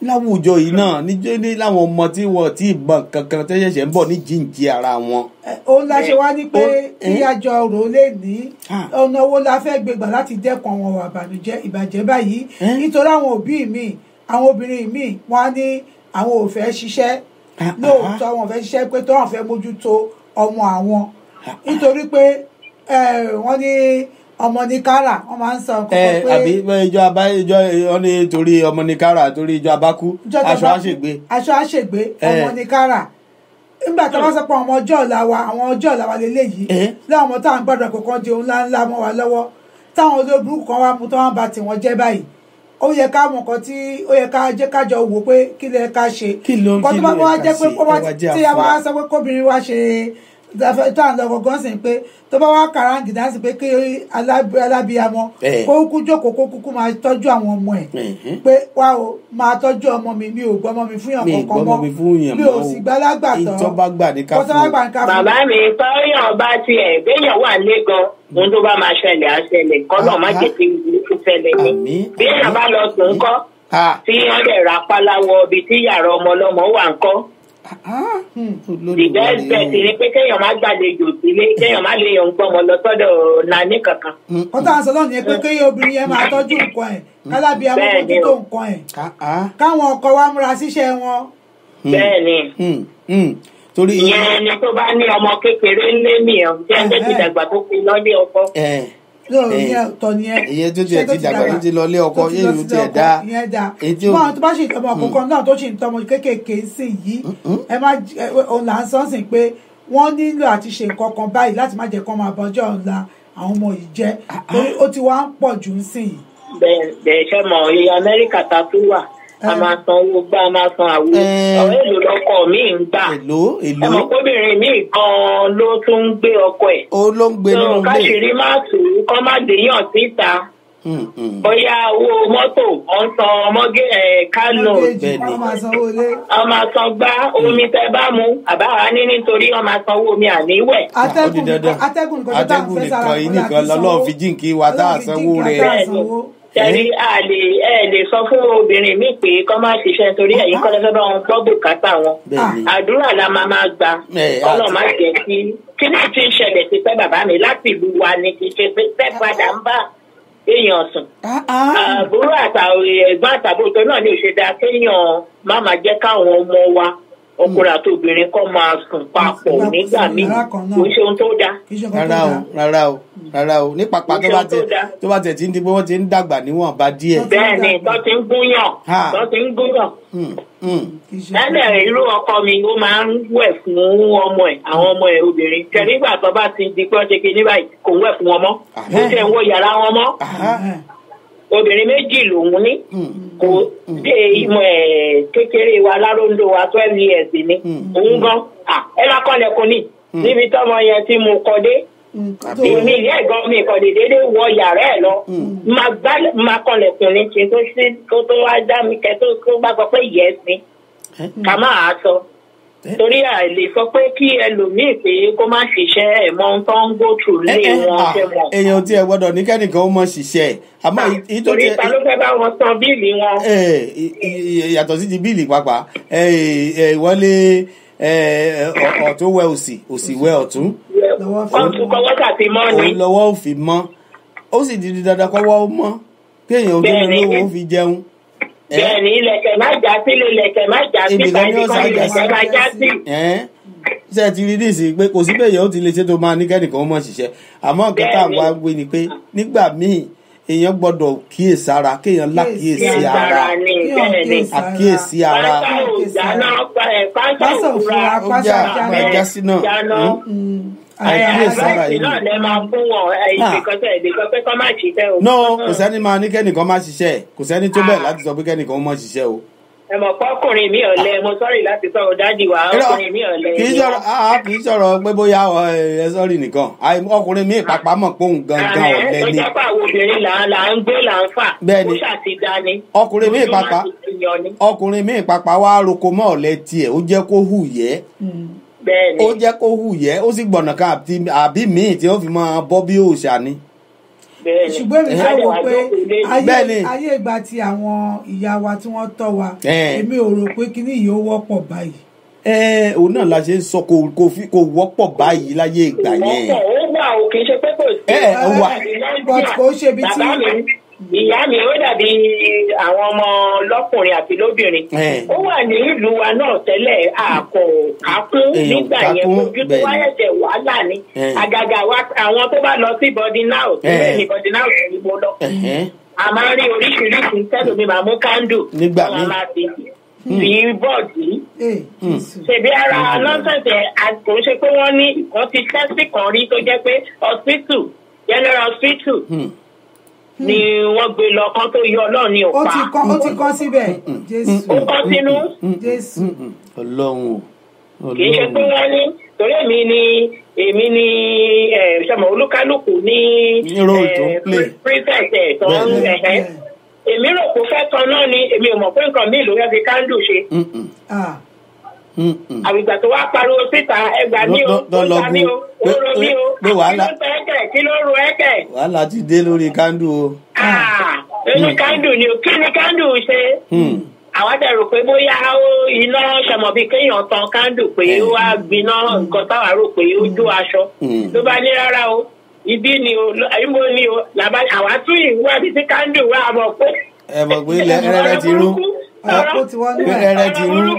láwùjọ yìí náà níjọ́ ní láwọn ọmọ tí wọ́n ti ìbọn kankan tó ṣẹ̀ṣẹ̀ ń bọ̀ ní jíǹjì ara wọn. òun la ṣe wá ní pé kí àjọ rò lè ní ọ̀nà owó la fẹ́ gbégbà láti dẹ́kun àwọn ìbàjẹ́ báyìí nítorí àwọn òbí mi àwọn obìnrin mi wọ́n á ní àwọn ò fẹ́ ṣiṣẹ́ lóòótọ́ àwọn ò fẹ́ ṣiṣẹ́ pé tó àwọn fẹ́ mójútó ọmọ àwọn nítorí pé wọ́n ní ọmọ ní kára wọ́n máa ń sọ nǹkan pé àbí ìjọ wọn ní torí ọmọ ní kára torí ìjọ abákú aṣọ àṣègbè ọmọ ní kára nígbà tí wọ́n sọ pé àwọn ọjọ́ ọ̀la wa lélẹ́yìí láwọn ọmọ táwọn gbọ́dọ̀ kọ̀ọ̀kan di ohun ńláńlá mọ́ wa lọ́wọ́ táwọn olóògùn kan wá mú tó wọ́n bá tiwọn jẹ́ báyìí ó yẹ ká mọ̀ nǹkan tí ó yẹ ká jẹ́ kájọ wò pé kí lè ká ṣe nǹkan tó bá wá jẹ́ pé tí a bá sọ pé kóbìnrin wá ṣe tá à ń lọ gọgán sí pé tó bá wá kàráǹgì dá sí pé kí alábíamọ kó kú jókòó kó kúkú máa tọ́jú àwọn ọmọ ẹ̀ pé wá o máa tọ́jú ọmọ mi ò gbọ́ ọmọ mi fún yàn kankan mọ́ mi ò sì gbálágbà tán ìtọ́bágbà ní ká fún. bàbá mi tọ́yàn bá tiẹ̀ béèyàn wà lé gan ohun tó bá máa ṣẹlẹ̀ á ṣẹlẹ̀ kọ́nà má jẹ́ kí ìlú ṣẹlẹ̀ ni béèyàn bá lọ sùn kọ́ tí wọ́n lè ra páláwọ ibi tí yàrá ọmọ ọlọ́mọ wà ń kọ́ ìgbẹ́ ẹ̀sẹ̀ sì ni pé kéèyàn má gbàlejò sílé kéèyàn má lè yàn ń gbọ́mọ lọ sọ́dọ̀ nání kankan. kọ́tà ń sọ lọ́nà yẹn pé kéèyàn obìnrin yẹn máa tọ́jú nǹkan ẹ̀ kálábí amójútó nǹkan ẹ̀ káwọn ọkọ wa múra síṣẹ́ wọn. bẹ́ẹ̀ni torí ìyẹn ni tó bá ní ọmọ kékeré ńlé nìyẹn tí ẹgbẹ́ ti dàgbà tó fi lọ́lé ọkọ. ìyẹn tó tiẹ̀ ti dàgbà tó ti lọ lé ọkọ yéèyàn tó tiẹ̀ dá. mọ tó bá ṣe ìtọ́mọ àkókò náà tó ṣe ìtọ́mọ kéékèèké sí yìí ẹ má òun là ń sọ sí pé wọ́n nílò àti ṣe nǹkan kan báyìí láti má jẹ́ kó máa bọ́jọ́ ọ̀la àwọn ọmọ yìí jẹ́ torí ó ti wá ń pọ̀ jù ń sìn yìí. bẹ́ẹ̀ ṣe mọ̀ iye Amẹ́ríkà ta tún wà a máa san owó gbá a máa san àwo ọ̀rẹ́ èlò lọkọ mi ń gbà ẹ̀mọ̀ kóbìnrin mi gan-an ló tún ń gbé ọkọ ẹ̀ ó ló ń gbé nínú ilé káṣírí má tù ú kọ́ má déyàn síta bóyá owó mọ́tò wọ́n san ọmọge kánò wọ́n máa san gbá omi tẹ́ bá mu àbáwá ní nítorí wọ́n máa san owó omi àníwẹ̀. atẹ́gùn nìkan yìí nìkan lọ́lọ́run fi jíǹkí wa tá a sanwó rẹ̀ tẹ̀lé ẹ lè sọ fún obìnrin mi pé kọ́ máa ṣiṣẹ́ torí ẹ̀yin kọ́ lọ́sọ́ bá wọn gbọ́ bùkátà wọn. àdúrà la máa gbà kọ́nà má jẹ́ kí ní ti ń ṣẹlẹ̀ sí pẹ́ bàbá mi láti ìlú wa ni kì í ṣe pé pẹ́ padà ń bá èèyàn sùn. àbúrò ẹ̀gbọ́n àtàbúrò tó náà ní òṣèdá kéèyàn má máa jẹ́ káwọn ọmọ wa ọkùnrin àti obìnrin kọ́ máa sùn papọ̀ nígbà míì kò ṣe ohun tó dáa. rárá o ní pàpà tó bá tẹ̀ tí ń di pé wọ́n ti ń dàgbà níwọ̀n bá díẹ̀. bẹ́ẹ̀ni tó ti ń gúnyàn. lẹ́lẹ̀ irú ọkọ mi ó máa ń wẹ̀ fún ọmọ ẹ̀ àwọn ọmọ ẹ̀ obìnrin tẹ nígbà tó bá ti di pé wọ́n ṣe kí ní báyìí kò ń wẹ̀ fún wọn mọ́ ó tẹ̀ ń wọ yàrá wọn mọ́ obìnrin méjì lòun ní kò dé ìmọ̀ ẹ̀ kékeré wa láròndó wa 12 years ni òun gan ẹ má kọ́lẹ̀kùn ní níbi tọ́mọ yẹn tí mo kọ́ dé èmi ìyá ẹ̀gbọ́n mi kọ́ dédé wọ yàrá ẹ̀ lọ má kọ́lẹ̀kùn ní kí n tó wá dá mi kẹ́ tó bá sọ pé yẹ sí ká máa sọ torí àìlè sọ pé kí ẹlòmíì pé kó má ṣiṣẹ́ ẹ̀ mọ ohun tó ń go through lé wọn ṣe mọ̀. èèyàn tí ẹ gbọ́dọ̀ ní kẹ́nìkan ó mọ ṣiṣẹ́ ẹ̀ àmọ́ torí ta ló fẹ́ bá wọn san bíìlì wọn. yàtọ̀ sí ti bíìlì pàápàá ìwọlé ọ̀tún wẹ òsì wẹ ọ̀tún. ọ̀tún kọ́wọ́ tàbí mọ́ ni. òun lọ́wọ́ ò fi mọ́ ó sì di dandan kọ́wọ́ ó mọ́ kéèyàn ó fi lówó ó fi jẹun. bẹ́ẹ̀ni ilẹ̀kẹ̀ má já sí ilẹ̀kẹ̀ má já sí báyìí kọ́ ilẹ̀kẹ̀ má já sí. ṣé ti rí nísìnyí pé kò sí bẹ́ẹ̀ yẹn ó ti lè ṣe tó máa ní kẹ́nìkan ó mọ̀ ṣiṣẹ́ àmọ́ nǹkan tá à ń wá gbé ni pé nígbà míì èèyàn gbọ́dọ̀ kíyèsára kéèyàn lákíyèsí ara àkíyèsí ara. pásọ̀ òfurufú ọjà ẹja sí náà àìkíyèsára yìí. náà lè máa fún wọn ìdíkọ́sẹ̀ pé kọ́ máa ṣiṣẹ́ o. no kò sẹ́ni máa ní kẹ́nìkan máa ṣiṣẹ́ kò sẹ́ni tó bẹ́ẹ̀ láti sọ pé kẹ́nìkan ó mọ̀ ṣiṣẹ́ o. ẹ mọ̀ pé ọkùnrin mi ọ̀lẹ mo sọ́rí láti sọ̀rọ̀ dáàdì wa ọkùnrin mi ọ̀lẹ. kì í sọ̀rọ̀ pé bóyá ẹ sọ́rí nìkan ọkùnrin mi pàpà mọ̀ pé òun gangan ọ̀lẹ ni. ó jẹ́ pé àwọn obìnrin là ń gbé là ń fà ó ṣàtidání. ọkùnrin mi pàpà wá roko mọ́ ọ̀lẹ tiẹ̀ ó jẹ́ kó hù yẹ́ ó jẹ́ kó hù yẹ́ ó sì gbọ̀nà kan àbí míì tí ó fi máa bọ́ bí òòṣà ni. ṣùgbọ́n èmi fẹ́ wò pé ayé ìgbà tí àwọn ìyá wa tí wọ́n tọ́ wa èmi ò rò pé kíní yìí ó wọ́pọ̀ báyìí. òun náà la ṣe ń sọ kò wọ́pọ̀ báyìí láyé ìgbà yẹn. ó wà ó kì í ṣe pé kò sí. ó wà but kò ṣe bí tí. ìyá mi ó dàbí àwọn ọmọ lọ́kùnrin àti lóbìnrin ó wà ní ìlú wa náà tẹ́lẹ̀ àkọ́ kákún nígbà yẹn ojú tó wáyé tẹ̀ wàhálà ni àgàgà àwọn tó bá lọ sí body now síbẹ̀ ní body now sì mo lọ a máa ń rí oríṣiríṣi tẹ́lómi máa mú kándù nígbà mi fi bọ́ọ̀dì ṣèbí ara lọ́sẹ̀sẹ̀ kò ṣe pé wọ́n ní wọ́n ti tẹ́sí kan rí tó jẹ́ pé hospital general hospital ni wọ́n gbé lọ kán tó yọ ọlọ́run ní òpá. ó ti kọ́ síbẹ̀ jésù. ó kọ́ sínú. jésù. ọlọ́run. kì í ṣe pé wọ́n ní torí èmi ni ṣọmọ olúkálùkù ní princess ẹ̀ tó ń èmi rò kó fẹ́ tan náà ni èmi ò mọ̀ pé nǹkan mi ló fẹ́ fi kándù ṣe. àwìgbà tó wá pariwo síta ẹgbàá ní o ó ta ní o ó ro ní o kí ló ro ẹ̀kẹ́. wàhálà ti dé lórí kándù o. lórí kándù ni o kí ni kándù ṣe. àwọn dẹ̀rù pé bóyá iná ṣọmọ bíi kéèyàn tan kándù pé ó wá gbiná nǹkan táwa rò pé ó jó aṣọ ló bá ní rárá o ibi ni o ìmọ̀ ni o làbá àwa tún ìwé àbí tí kándù wà á mọ̀ pé. ẹ mọ̀ pé rẹ́rẹ́ ti rú rẹ́rẹ́ ti rú.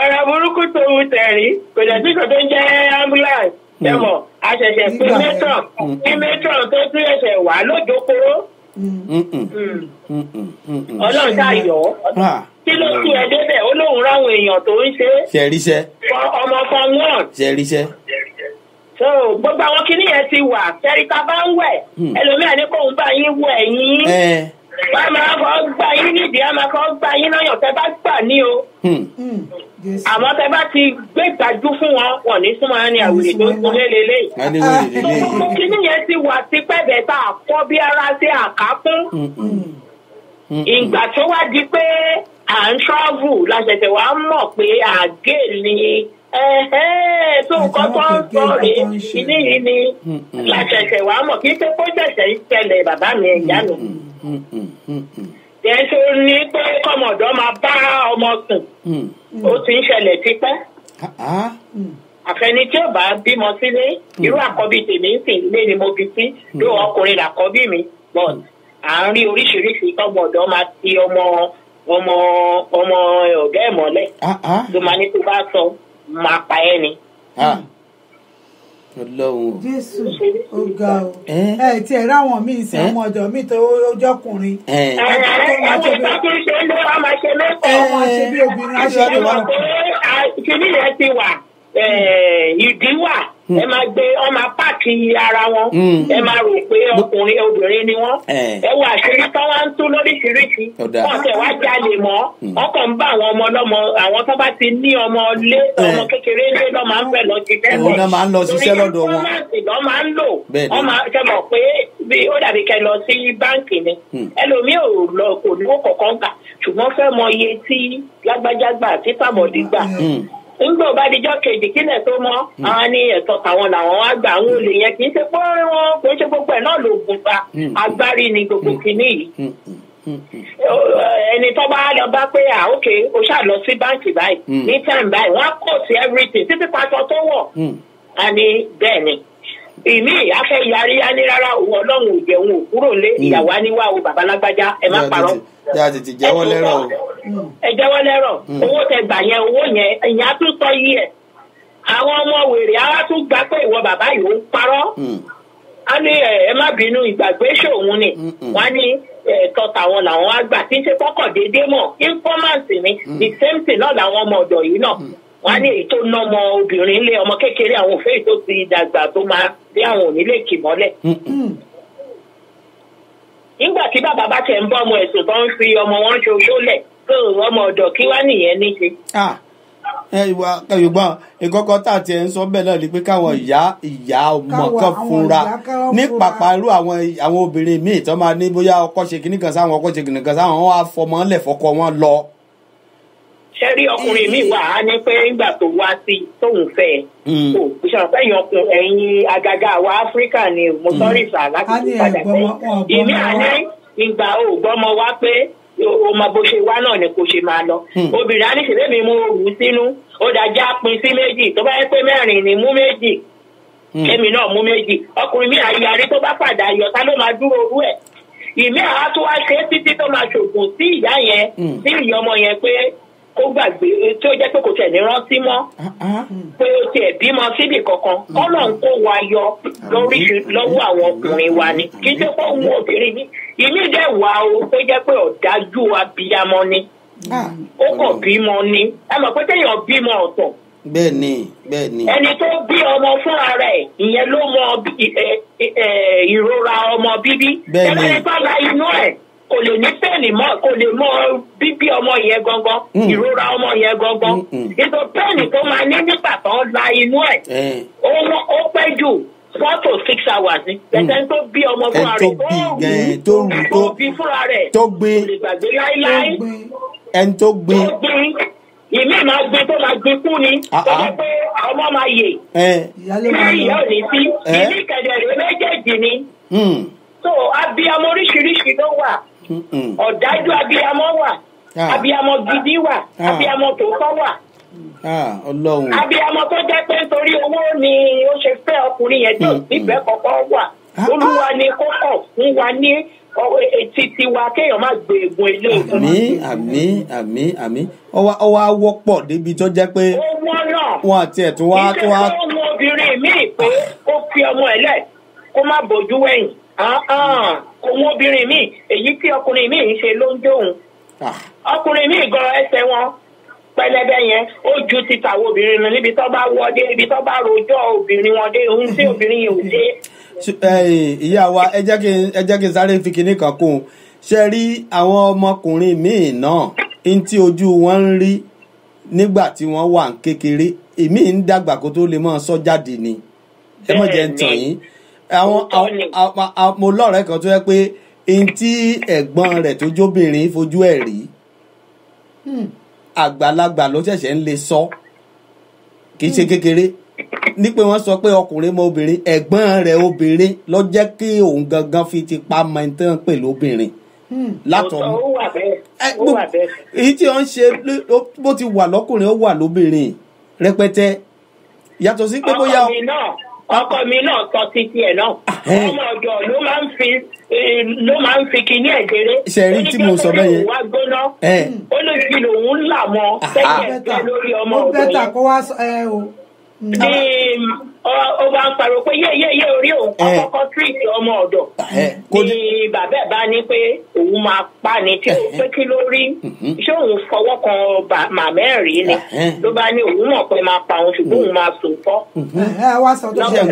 ọ̀rọ̀ burúkú tó wù tẹ̀rí kò dẹ̀ sí kò tó ń jẹ́ ambulance jẹ́mọ̀ àṣẹ̀ṣẹ̀ pé metron ní metron tó tún ẹ̀ṣẹ̀ wà lójókòó. ọlọ́run tá a yọ̀ ọ́ kí ló tún ẹ débẹ̀ ó lóun ráwọn èèyàn tó ń ṣe. ṣẹ̀ríṣẹ́. ọmọ kan wọ́n. ṣẹ̀ríṣẹ́. so gbogbo àwọn kinní yẹn ti wà kẹ́ríkà bá ń wẹ̀ ẹlòmíà ní kóun bá yín wẹ̀ yín. wọ́n á máa kọ́ gbà yín nídìí á máa kọ́ gbà yín náà yàn tẹ́ bá gbà ní o. àmọ́ tẹ́ bá ti gbé ìgbàjú fún wọn ní súnmọ́ ní àwùjọ tó kún lélẹ́lẹ́. gbogbo kinní yẹn ti wà tipẹ́ bẹ́ẹ̀ tá a kọ́ bí ara sí àkákún. ìgbà tó wá di pé à ń travel la ṣẹ̀ṣẹ̀ wá mọ̀ pé àgé ni tó nǹkan tó ń sọ rè ìní yìí ni la ṣẹ̀ṣẹ̀ wá mọ̀ kí pé kó ṣẹ̀ṣẹ̀ ń ṣẹlẹ̀ bàbá mi ẹ̀yà mi yẹn tó ní pé kọ́mọ̀dọ́ máa bá ọmọ sùn ó ti ń ṣẹlẹ̀ tipẹ́. àfẹni tí ò bá bímọ sílé irú àkọ́bí tèmi ń sìn ilé ni mo fi sí ló ọkùnrin làkọ́bí mi but à ń rí oríṣiríṣi kọ́mọ̀dọ́ máa ti ọmọ ọ̀gá ẹ̀ mọ́lẹ̀ tó máa ní tó bá sọ máa pa ẹ́ ni. Ọlọ́run. Jésù ó ga o tí ẹ ráwọn míì sí ọmọ ọ̀dọ̀ mi tó ọjọ́kùnrin. àwọn ìgbà tó ń ṣe ló wá máa ṣe mẹ́kọ̀ọ́. ọmọ ṣe bí obìnrin á ṣe bí wọn. kìnní yẹn ti wà ìdí wà ẹ máa gbé ọ máa páàkì ara wọn ẹ máa rò pé ọkùnrin obìnrin ni wọn ẹ wo àṣírí tán wá ń tú lóríṣiríṣi wọn tẹ wá jalè mọ́ wọn kàn ń bá àwọn ọmọ ọlọ́mọ àwọn tó bá ti ní ọmọ lé ọmọ kékeré lé lọ máa ń fẹ́ lọ ṣiṣẹ́ lọ òun náà máa ń lọ ṣiṣẹ́ lọ́dọ̀ wọn lọ máa ń lò wọn máa ṣe mọ̀ pé bí ó dàbí kẹ́ lọ sí báǹkì ni ẹlòmíì ò lọ kò ní kó kọ̀ọ̀kan gbà ṣùgbọ́n fẹ́ mọ iye tí lágbájá gbà tí tàbọ̀dì gbà nígbà bá dijọ́ kejì kílẹ̀ tó mọ́ àwọn ní ẹ̀tọ́ tàwọn làwọn wá gbà àwọn olè yẹn kì í ṣe pé wọn kò ṣe gbogbo ẹ̀ náà ló gùn pa agbárí ni gbogbo kìíní yìí ẹni tó bá lọ bá pé òkè o ṣáà lọ sí báǹkì báyìí ní time báyìí wọn á kò sí everything títí pàṣọ tó wọ̀ á ní bẹ́ẹ̀ ni ìmí afẹ́ yarí á ní rárá òun ọlọ́run ò jẹun ò kúrò lé ìyàwó á ní wá o babalágbájá ẹ má parọ́ tètè jẹ́wọ́ lẹ́rọ̀ o. ẹ jẹ́wọ́ lẹ́rọ̀ owó tẹ gbà yẹn owó yẹn ìyẹn á tún sọ yí ẹ̀ àwọn ọmọ wèrè á tún gbà pé ìwọ bàbá yìí ó ń parọ́ á ní ẹ má bínú ìgbàgbé ṣòun ni wọ́n á ní ẹ̀tọ́ tàwọn làwọn á gbà tí ń ṣe kọ́kọ̀ déédéé mọ̀ informant ni the same thing náà làwọn ọmọ ọ̀dọ̀ yìí náà wọ́n á ní èyí tó ná ọmọ obìnrin lé ọmọ kékeré àwọn òfin tó ti dàgbà tó máa bí àwọn ò ní lè kì mọ́lẹ̀ nígbà tí bàbá bá tẹ̀ ń bọ́ ọmọ ẹ̀sùn tó ń fi ọmọ wọn ṣoṣo lẹ̀ tó ọmọ ọ̀dọ̀ kí wá nìyẹn ní ṣe. Yorùbá ìkọ́kọ́ tá àti ẹ̀ ń sọ bẹ́ẹ̀ náà ni pé káwọn ìyá ọmọ kan fúnra ní pàpàrọ̀ àwọn obìnrin míì tó máa ní bóyá ọkọ ṣe kìnnì kan sáwọn ọkọ ṣe kìnnì kan sáwọn wọn á fọmọ lẹ̀ fọkọ wọn lọ. ṣé rí ọkùnrin mi wà á ní pé nígbà tó wá sí tóun fẹ́ kò ṣàǹfẹ́ ẹ̀yin àgàgà wa Áfíríkà ni mo sọ́rí sà láti tó padà sẹ́yìn ìmí àní ìgbà ògbọ́mọ wá pé o máa bó ṣe wá náà ni kò ṣe máa lọ obìnrin á ní ṣèlérí mi mú òwú sínú ó dájá pin sí méjì tó bá yẹ pé mẹ́rin ni mú méjì kémi náà mú méjì ọkùnrin mi àyàrí tó bá padà yọ ta ló máa dúró orú ẹ̀ ìmí àá tó wá ṣe títí tó máa ṣògùn sí ìyá yẹn sí ìyá ọmọ yẹn pé kó gbàgbé tí ó jẹ́ pé kò tẹ̀ ní rántí mọ́ pé ó tiẹ̀ bímọ síbì kankan kọ́lọ̀ ń kó wa yọ lọ́wọ́ àwọn ọkùnrin wa ni kì í ṣe pé òun obìnrin ní ìmí dẹ̀ wà o tó jẹ́ pé ọ̀dájú abiyamọ ni ó kàn bímọ ni ẹ mọ̀ pé téèyàn bímọ ọ̀tọ̀ bẹ́ẹ̀ni ẹni tó bí ọmọ fúnra rẹ̀ ìyẹn ló mọ ìrora ọmọ bíbí ẹlẹ́ni tó la inú ẹ̀ kò lè ní pẹ́ẹ́nì mọ́ kò lè mọ bíbí ọmọ yẹn gangan ìrora ọmọ yẹn gangan ètò pẹ́ẹ́nì tó máa ní nígbà tó ń la inú ẹ̀ ó pẹ́ jù 4 to 6 hours ni ẹ̀sẹ̀ tó bí ọmọ fúnra rẹ̀ tó bí fúnra rẹ̀ tó gbé kò lè gbàgbé láíláí ẹni tó gbé ìmí máa gbé tó máa gbé kú ni tó jẹ́ pé ọmọ máa yè ìyá ò ní sí ìmí kẹ̀dẹ̀rẹ̀ méjèèjì ni so abiyamọ oríṣiríṣi ló wà ọ̀dájú abiyamọ wà abiyamọ gidi wà abiyamọ tòótọ́ wà Ọlọ́run abiyamọ tó jẹ́ pé nítorí owó ni ó ṣe fẹ́ ọkùnrin yẹn tó nífẹ̀ẹ́ kọ̀ọ̀kan wà olúwa ni kó kọ̀ fún wa ní títí wa kéèyàn má gbé egun ilé ìfún. àmín ọwọ́ awọ́pọ̀ débi tó jẹ́ pé wọ́n àti ẹ̀ tó wá. ìjọba ọmọ obìnrin míì pé ó fi ọmọ ẹ̀ lẹ̀ kó má bójú wẹ̀yìn ọmọ obìnrin míì èyí tí ọkùnrin míì ń ṣe ló ń dóhùn ọkùnrin míì gan ẹsẹ̀ wọn pẹlẹbẹ yẹn ó ju ti tàwọn obìnrin lọ níbi tó bá wọdé ibi tó bá rojọ́ obìnrin wọn dé ohun tí obìnrin yìí ò dé. ìyá wa ẹ jẹ́ kí n sáré fi kinní kan kún un ṣe rí àwọn ọmọkùnrin míì náà ní tí ojú wọn ń rí nígbà tí wọ́n wà ń kékeré èmi ń dàgbà kó tó lè máa sọ jáde ni ẹ mọ̀ jẹ́ ń tàn yín mo lọ́rẹ̀ẹ́ kan tó yẹ pé n tí ẹ̀gbọ́n rẹ̀ tó jóbìnrin fojú ẹ̀ rí àgbàlagbà ló ṣẹ̀ṣẹ̀ ń lè sọ kì í ṣe kékeré ní pé wọ́n sọ pé ọkùnrin mọ obìnrin ẹ̀gbọ́n rẹ̀ obìnrin ló jẹ́ kí òun gangan fi tipa mọ ẹni tó ń pè lóbìnrin látọ̀ ó wà bẹ́ẹ̀. èyí tí wọ́n ń ṣe bó ti wà lọ́kùnrin ó wà lóbìnrin rẹpẹtẹ yàtọ̀ sí pé bóyá. ọkọ mi náà sọ títí ẹ̀ náà ọmọ ọ̀dọ̀ ló máa ń fi kinní ẹ̀ déré. ṣẹ̀rí tí mo sọ bẹ́ẹ̀ yẹn. wá gbóná ó lè fi lòun là mọ́ tẹ́lẹ̀ lórí ọmọ ọ̀dọ̀ yẹn. ó bẹ́tà kó wá o. ní ó bá ń pariwo pé yé orí òun kọ́kọ́ tírìtì ọmọ ọ̀dọ̀ ní bàbá ẹ̀ bá ní pé òun máa pa ni tí ó pé kí ló rí ṣé òun fọwọ́ kan màmá ẹ̀ rí ni ló bá ní òun mọ̀ pé máa pa òun ṣùgbọ́n òun máa sùn fọ́.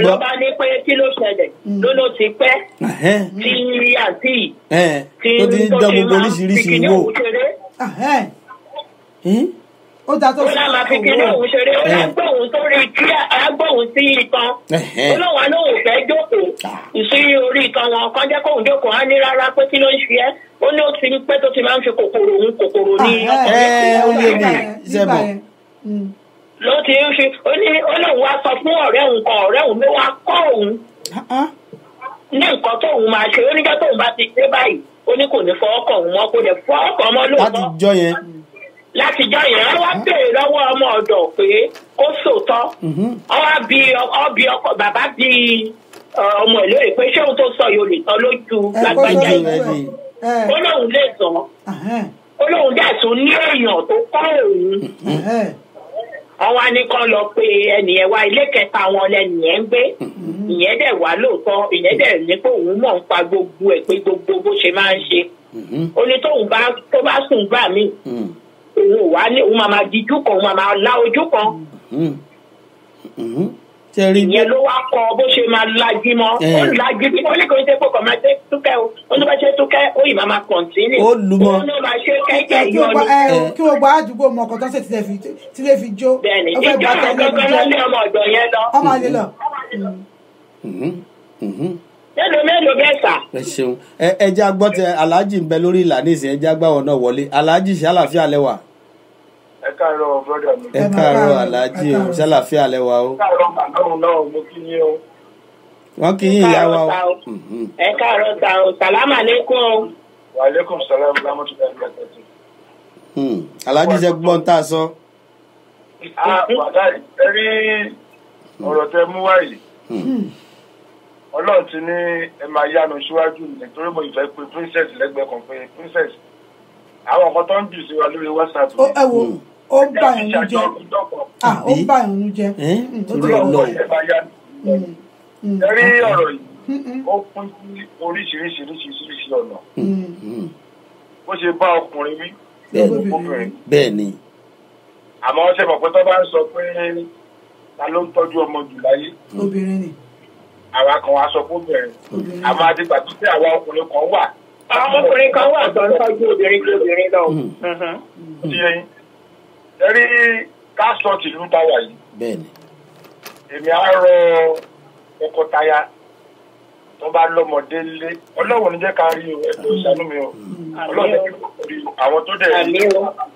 ló bá ní pé kí ló ṣẹlẹ̀ ló ti pẹ́ tí àǹtí tó ti ń dán gbogbo oríṣiríṣi wò. ó dá tó ó náà máa fi kíní òun ṣeré ó náà gbóhùn sórí kí agbóhùn sí itan ó lóun àná òun fẹ́ jókòó sí orí itan wọn kan jẹ́ kóun jókòó á ní rárá pé kí ló ń ṣe ẹ́ ó ní ó ti pẹ́ tó ti máa ń fi kòkòrò ní ọkùnrin ló ti ń fi ó lóun wá sọ fún ọ̀rẹ́ òun kan ọ̀rẹ́ òun ló wá kọ́ òun ní nǹkan tóun máa ṣe ó níjọ́ tóun bá ti dé báyìí ó ní kò ní fọwọ́ kàn òun mọ́ kò ní fọwọ́ kàn mọ́ lóòótọ́ látijọ́ yẹn wá béèrè lọ́wọ́ ọmọ ọ̀dọ̀ pé kó sòótọ́ ọbí ọkọ bàbá bí ọmọ ìlú rẹ̀ pé ṣé òun tó sọ yóò lè tán lójú lágbájá yìí ó lóun lè sọ ó lóun dẹ̀ tún ní èèyàn tó kọ́ òun ọwọ́ á ní kán lọ pé ẹnìyẹn wá ilé kẹta wọn lẹ́nìyẹn ń gbé ìyẹn dẹ̀ wá lóòótọ́ ìyẹn dẹ̀ ní pé òun mọ̀ ń pa gbogbo ẹ̀ pé gbogbo bó ṣe máa ń ṣe ó ní tó bá sùn gbà míì òun ò wá ní òun máa dijú kan òun máa la ojú kan ìyẹn ló wá kọ bó ṣe máa lajú mọ́ ó lajú bí wọ́n ní kò ní ṣe pé kò máa ṣe túkẹ́ o ó ní bá ṣe túkẹ́ ó yìí máa kọ̀ǹtínì ó lù mọ́ ó ní máa ṣe kẹ́kẹ́ yọ ni. kí wọ́n gba àdúgbò mọ ọkọ̀ tó ṣe tí lè fi jó. bẹ́ẹ̀ni ìjọ kankan ló lé ọmọ ọ̀dọ̀ yẹn lọ. ọmọ àlè lọ. mélòó bẹ́ẹ̀ sà. ẹ ṣeun ẹ jẹ́ agbọ́ tẹ aláàjì ń bẹ lórí ìlànà ìsìn ẹ jẹ́ agbáwọ̀ náà wọlé aláàjì ṣàlàfíà lẹ́wà. ẹ káàárọ̀ brọ́dà mi. ẹ káàárọ̀ aláàjì o ṣàlàfíà lẹ́wà o. ẹ káàárọ̀ màdáhùn náà mo kí yín o. wọ́n kí yín ìyá wa o. ẹ káàárọ̀ ta o sàlámà lẹ́kùn o. wàlẹ́kùn sàlámù lámọ́tòdà ní ẹ̀kẹ́tì. aláàjì ṣe gbọ́n tá a sọ. wàdà ẹ rí ọ̀rọ̀ tẹ mú wáyé ọlọ́run ti ní ẹ máa yánu síwájú nítorí mo ìfẹ́ pé princess lẹ́gbẹ̀ẹ́ kan pé princess àwọn ọkọ tó ń jù sí wa lórí whatsapp. ẹ wo ó ń bá ìrún jẹ ó ń bá ìrún jẹ. ọlọ́run ẹ máa yánu. ẹ rí ọ̀rọ̀ yìí ó pín sí oríṣiríṣiríṣiríṣi ọ̀nà bó ṣe bá ọkùnrin wí obìnrin. bẹ́ẹ̀ ni. àmọ́ ṣe mọ̀ pé tó bá ń sọ pé ta ló ń tọ́jú ọmọ jù láyé. obìnrin ni. àwa kan wá sọ fún bẹ̀rẹ̀ àmọ́ àdìgbà tó tẹ àwa ọkùnrin kan wà. àwọn ọkùnrin kan wà tó ń tọ́jú obìnrin tó obìnrin náà. ti yẹn ẹ rí káṣọ tìlú táwa yìí. bẹ́ẹ̀ni. èmi á rọ tọkọtaya tó bá lọ́mọdé lé ọlọ́run ní jẹ́ ká rí o ẹ̀tọ́ ìṣàánú mi o ọlọ́run ní rí àwọn tó dẹ̀ rí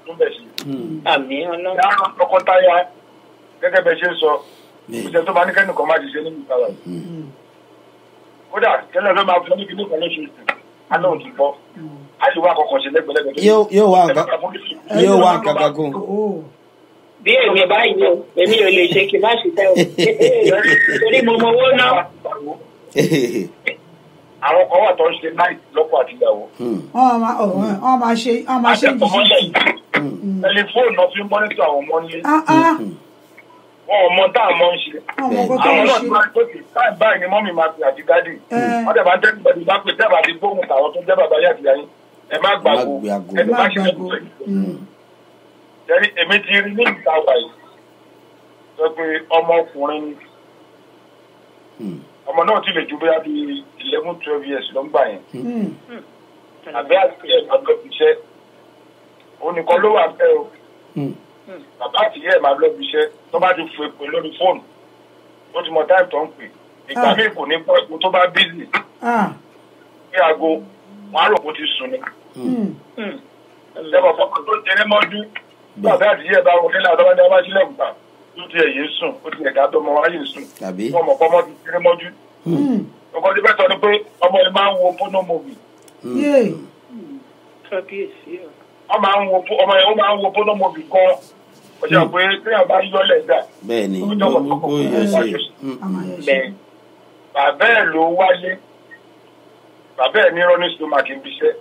tó bẹ̀ sí. yàrá tọkọtaya gẹ́gẹ́ bẹ́ẹ̀ ṣe ń sọ ìṣẹ́ tó bá ní kẹ́nìkan má ti ṣe nínú ìtara yìí. kódà tẹ́lẹ̀ ló máa fún ní kíní kan lóṣù tó alóhùn ti bọ́ a sì wá kọkàn sí lẹ́gbẹ̀lẹ́gbẹ̀. yóò wá nǹkan kan kún. bí èmi báyìí o èmi ò lè ṣe kí n má ṣiṣẹ́ o torí mo mọ owó náà. àwọn kan wà tó ń ṣe náì lọ́pọ̀ àtìyàwó. wọ́n máa ṣe jìjì. tẹlifóònù náà fi ń mọ́nítọ̀ àwọn ọmọ nílé. wọn ò mọ tá a mọ ń ṣe. àwọn náà ti máa ń tóbi táì báyìí ni mọ́mì máa fi àti dádì. wọ́n dẹ̀ máa ń tẹ́lẹ̀ pẹ̀lú bá pé tẹ́lẹ̀ àti gbóhùn tàwọn tó jẹ́ bàbá yàtì yàyín. ẹ má gbàgbó ẹni má ṣe lẹ́kùn pẹ̀lú. jẹ́rí èmi ti rí ní ìta wà yìí. sọ pé ọmọkùnrin ọmọ náà ti lè ju bóyá bíi 11-12 years ló ń gbà yẹn. àbẹ́ àti ẹ̀ máa lọ fi iṣẹ́. òun nìkan ló wà bẹ́ẹ̀ o. bàbá àti ìyá ẹ̀ máa lọ fi iṣẹ́ tó bá ti fò èpè lórí fóònù tó ti mọ táìpù tó ń pè. ìgbà míì kò ní gbọ́ epo tó bá bízì. bí aago wọn á rò kó ti sùn ni. ìjọba fọkàn tó jẹrẹ mọ́jú. bàbá àti ìyá ẹ̀ bá wọlé láàárọ̀ wá ní ọba sílẹ̀ gbà tó ti ẹ̀yẹ sùn ó ti ẹ̀dá tó mọ wáyé sùn. wọ́n mọ̀ pọ́nmọ́ ti jẹrẹ mọ́jú. ọkọ tí bẹ́ẹ̀ sọ ni pé ọmọ ẹ máa ń wo porno movie. wọ́n máa ń wo ọmọ yẹn ó máa ń wo bónọ́mọbì kan ọjọ́ pé téèyàn bá yọ́lẹ̀ dà. bẹ́ẹ̀ni gbogbo yẹ ṣe. bàbá ẹ̀ ló wáyé bàbá ẹ̀ ní rọ́ní stomach ń bíṣẹ́.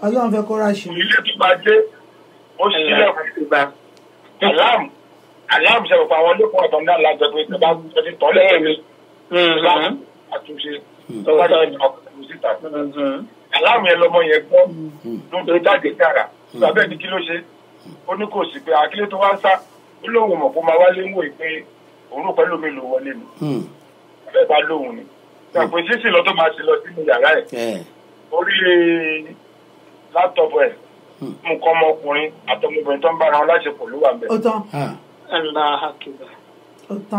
ọlọ́run fẹ́ kó ra ṣe. ilé tó bá dé ó sílẹ̀kùn aláàmù ṣẹ̀wọ̀n pa àwọn olókùn ọ̀tọ̀ náà lájọ pé tó bá ti tọ́lẹ̀ tẹ̀lé àtúnṣe tó bá ti ọkùnrin síta. aláàmù yẹn lọmọ yẹn gbọ́ ló tó jáde kára bàbá ẹ̀ ní kí ló ṣe ó ní kò sí pé akílé tó wá ń sá ó lóun mọ̀ kó máa wálé ń wò pé òun pẹ̀lú mi ló wọlé mi bẹ́ẹ̀ bá lóhùn ni ìgbàpọ̀ sísì lọ tó máa ṣe lọ sínú yàrá ẹ̀ orí láptọ̀pù ẹ̀ nǹkan ọmọkùnrin àtọmọbìnrin tó ń bára wọn láṣepọ̀ ló wà bẹ́ẹ̀. ó tán.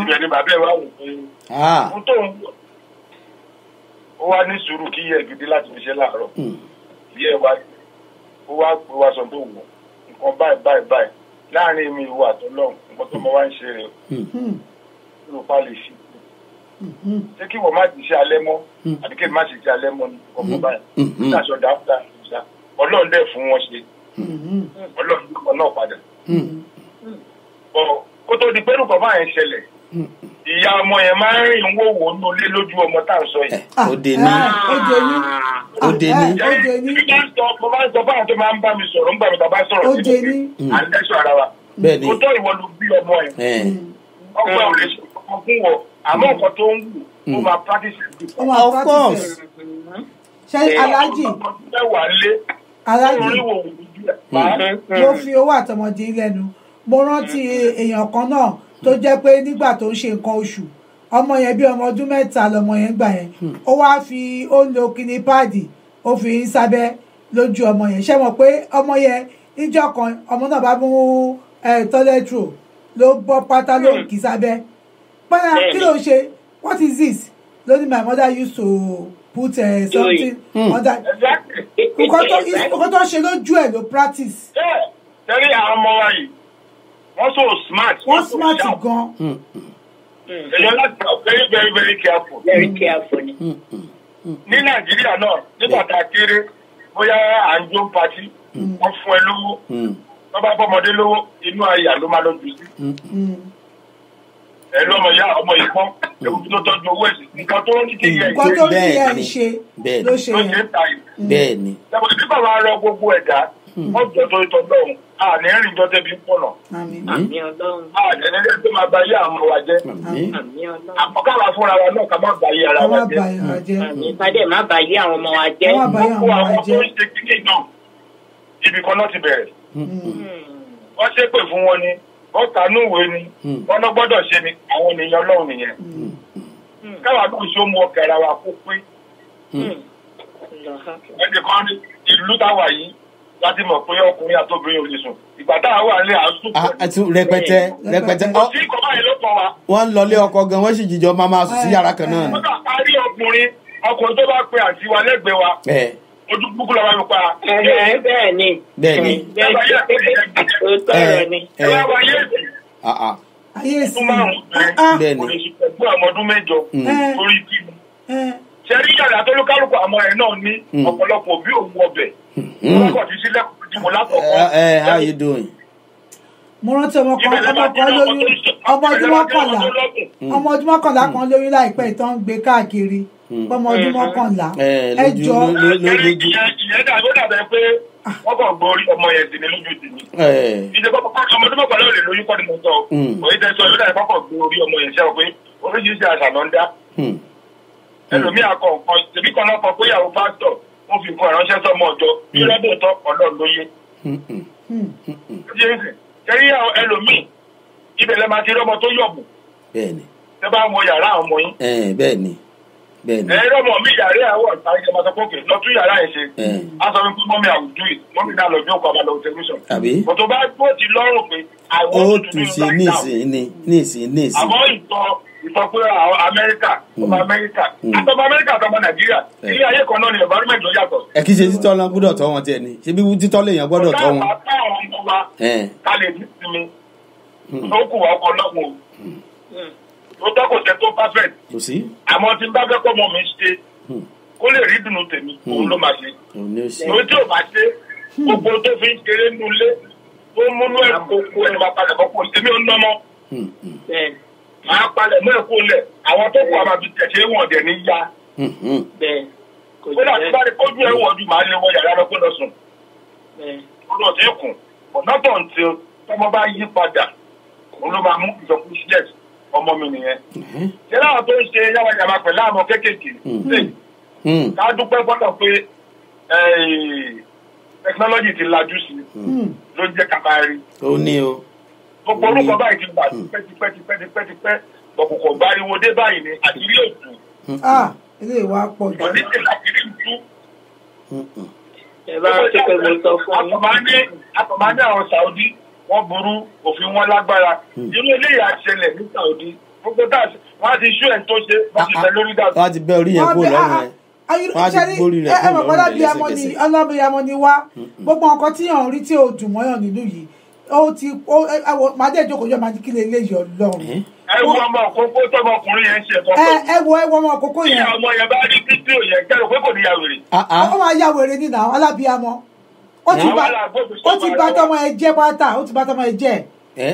ibẹ̀ ni bàbá ẹ̀ wá wò pé ohun tó ń wò ó wá ní sùúrù kí yẹ gidi láti fi ṣe láàárọ̀ yẹ wá ó wá pé wá sọ tó wù nǹkan báyìí láàrin mi ìwọ àtọlọ́run nǹkan tó mọ wá ń ṣe rẹ̀ ló pa lè fi ṣé kí wọ́n má ti ṣe alẹ́ mọ́ àbí kí n má ṣe ṣe alẹ́ mọ́ ní ọkọ̀ báyìí nígbà tó dáadáa ìṣá ọlọ́run dẹ̀ fún wọn ṣe ọlọ́run ló náà padà. kó tó di pé nǹkan máa ń ṣẹlẹ̀ ìyá ọmọ yẹn máa ń rìn wòwò nínú ilé lójú ọmọ tá à ń sọ yìí. ó dé ní. mo máa ń sọ fáwọn tó máa ń bá mi sọ̀rọ̀ nígbà mi tàbá sọ̀rọ̀ sí mi à ń tẹ́sọ̀ ara wa. kó tó ìwọ ló bí ọmọ yẹn ọgbà ò lè ṣe ọkọ fún wọn àmọ́ nǹkan tó ń wù ó máa practice it. of course. ṣe alájì alájì mo fi owó àtọmọdé lẹ́nu mo rántí èèyàn kan náà tó jẹ́ pé nígbà tó ń ṣe nǹkan oṣù ọmọ yẹn bí ọmọ ọdún mẹ́ta lọmọ yẹn gbà yẹn ó wá fi ó lo kíní páàdì ó fi ń sábẹ́ lójú ọmọ yẹn ṣé mọ̀ pé ọmọ yẹn níjọ́ kan ọmọ náà bá mú toilet roll ló bọ́ pátá ló kì í sábẹ́ pẹ́ẹ́nà kí ló ṣe what is this lónìí my mother used to put something under nǹkan tó ṣe lójú ẹ̀ ló practice. tẹ́lẹ̀ àwọn ọmọ wa yìí wọ́n so smart. wọ́n smart gan. èèyàn láti very very very careful. very careful ni. ní nàìjíríà náà nígbà tá a kéré bóyá à ń jó pati wọ́n fún ẹ lówó wọ́n bá fọmọdé lówó inú àyà ló máa lọ jù sí. ẹ lọ́mọ ìyá ọmọ yìí kọ́ ewu tó tọ́jú owó ẹ̀sìn nǹkan tó ní kí yẹn nǹkan tó ní yẹn ṣe ló ṣe yẹn. bẹ́ẹ̀ ni. ṣàbọ̀ ìdí bàbá rọ gbogbo ẹ̀dá wọ́n jọ tó tọ́ lọ́hùn àní rìn jọ tẹ́bi ń pọ̀nà. àní rìn tó máa bá yé àwọn wa jẹ́. àkọ́kọ́ wa fúnra wa náà ká má bá yé ara wa jẹ́. ìpàdé má bá yé àwọn ọmọ wa jẹ́. wọ́n kó àwọn tó ń ṣe kíkì náà ibì kan náà ti bẹ̀rẹ̀. wọ́n ṣépè fún wọn ni wọ́n tanú ìwé ni wọ́n lọ gbọ́dọ̀ ṣe ni àwọn ènìyàn ọlọ́run nìyẹn. káwa náà ṣó mú ọkẹ́ ara wa kó pé. ẹnì kan ní ìlú táwa yìí láti mọ̀ pé ọkùnrin àtòbìnrin ò lè sùn ìgbà táwa wà ní àásùn. rẹpẹtẹ. kò sí ìkọ̀bá yìí ló kọ wa. wọ́n ń lọlé ọkọ gan wọ́n sì jíjọ máa sùn sí yàrá kan náà. wọ́n kà parí ọkùnrin tó bá pe àǹtí wa lẹ́gbẹ̀ẹ́ wa ojú gbogbo la wà ló pa. bẹ́ẹ̀ ni. òótọ́ ni. ẹ wá wáyé èsì. bẹ́ẹ̀ ni. ẹgbẹ́ ọmọ ọdún mẹ́jọ torí kí ni. sẹ́rí yàrá tó lókàlùkù àmọ́ ẹ̀ náà ní ọ̀pọ̀lọpọ̀ bí òun ọbẹ̀. ọkọ̀ ti sílẹ̀ kò látọ̀kọ́. how you doing? mo rántí ọmọ kan lóyún ọmọ ọdún mọ́kànlá kan lóyún láìpẹ́ ìtàn ń gbé káàkiri ọmọ ọdún mọ́kànlá ẹ jọ. ìyẹn dàbẹ̀ pé wọ́n kàn gbórí ọmọ yẹn sí ní lójú tì mí. ìjọba ọmọ ọdún mọ́kànlá ò lè lóyún kọ́ ni mo sọ òye tẹ́ sọ ìlú náà kọ́kọ́ gbórí ọmọ yẹn ṣe pé oríṣiríṣi àṣà ló ń dá. ẹlòmíì akọ nǹkan tèmi kan náà kọ pé ìyàwó pásítọ̀ wọ́n fi nǹkan ìránṣẹ́ sọmọ ọjọ́ bí lọ́dún tọ́ ọlọ́run ló yé. kẹ́rí ẹlòmíì ibẹ̀ lẹ́ máa ti rí ọmọ tó yọ̀bù. bẹ́ẹ̀ni. tẹ́ bá mọ yàrá àwọn ọmọ yín. bẹ́ẹ̀ni. ẹ̀rọ ọmọ mi yàrá àwọn ọ̀tá ìjọba máa sọ pé òkè lọ́tún yàrá ẹ̀ ṣe. a sọ fún mọ́mí àwùjọ yìí mọ́mí náà lọ jókòó àbálọ̀ tẹlifíṣàn. àbí. kòtò bá tó ti lọ́rùn pé àwọn ó tún ṣe nísìnyí. àmọ́ ìtọ́ pé Amẹ́ríkà ọmọ Amẹ́ríkà àtọ́mọ Amẹ́ríkà àtọ́mọ Nàìjíríà ilé ayé kan náà ni environment ló yàtọ̀. ẹ kì í ṣe títọ́ lọ gbọ́dọ̀ tọ́ wọn tiẹ̀ ni ṣé bí títọ́ lèèyàn gbọ́dọ̀ tọ́ wọn. ká lè ní sinmi tó kù wá ọkọ lọ́wọ́ tó tọ́ kò tẹ́ tó perfect. kò sí. àmọ́ tí n bá fẹ́ kọ́ mọ́ mi ṣe kó lè rí dùnú tèmi òun ló máa ṣe lórí tí ò bá ṣe gbogbo tó fi ń ṣeré nulẹ̀ tó múnú ẹ̀ kókó ẹni máa palẹ̀ mọ́kò èmi ò ń nọ́mọ́ máa palẹ̀ mọ́ ẹ̀kọ́ lẹ̀ àwọn tó kù àmà fi tẹ̀sẹ̀ wọ̀n dẹ̀ ní yá kó láti bá rí kójú ẹ̀ wọ̀n ju màá lé wọ yàrá lọ́pọ̀ lọ sùn ó lọ sí ẹkùn ọ̀nàtọ̀ ntí tọmọ bá yí padà òun ló máa mú ìjọkú sílẹ̀ ọmọ mi nìyẹn ṣé láwọn tó ń ṣe yàwàyàwà pẹ̀lú àwọn kéékèèké ká dúpẹ́ gbọ́dọ̀ pé tẹkinọ́lọ́jì ti lajú sí ló jẹ́ kàkà rí. ó ní o. gbogbo orúkọ báyìí ti gbà tipẹ́tipẹ́ ọ̀kùnkùn gbáriwo dé báyìí ni àdírí òtún. ilé ìwà pọ̀ jù. ọ̀dẹ́sẹ̀ lákìrí ń tú. Àtọ̀mọ́ ní àwọn Saudi wọ́n burú òfin wọn lágbára. Irú eléyìí àṣẹlẹ̀ ní Saudi. Gbogbo táàsì wọ́n á ti ṣú ẹ̀ tó ṣe wọ́n ti bẹ lórí dàbí. Wọ́n á ti bẹ orí yẹn kó lọ́rùn rẹ̀. Wọ́n á ti gbórí rẹ̀ kó lọ́rùn rẹ̀ lẹ́sẹ̀kẹsẹ̀. Ọlọ́bìyamọ ni wá. Gbogbo nǹkan tí yàn ń rí tí ò dùn mọ́yàn nínú yìí. Màá dé ìjókòó yọ máa di kí lè léyìí Ọlọ́run. Ẹ wo ọmọ òkókó tọmọkùnrin yẹn ń ṣe ẹ̀kọ́. Ẹ wo ọmọ òkókó yẹn. Ìyá ọmọ yẹn bá rí fídíò yẹn kẹ́rù pé kò ní ya wèrè. Ó máa ya wèrè nínú àwọn alábìyamọ. Ó ti bá tọmọ ẹ jẹ́ pátá, ó ti bá tọmọ ẹ jẹ́.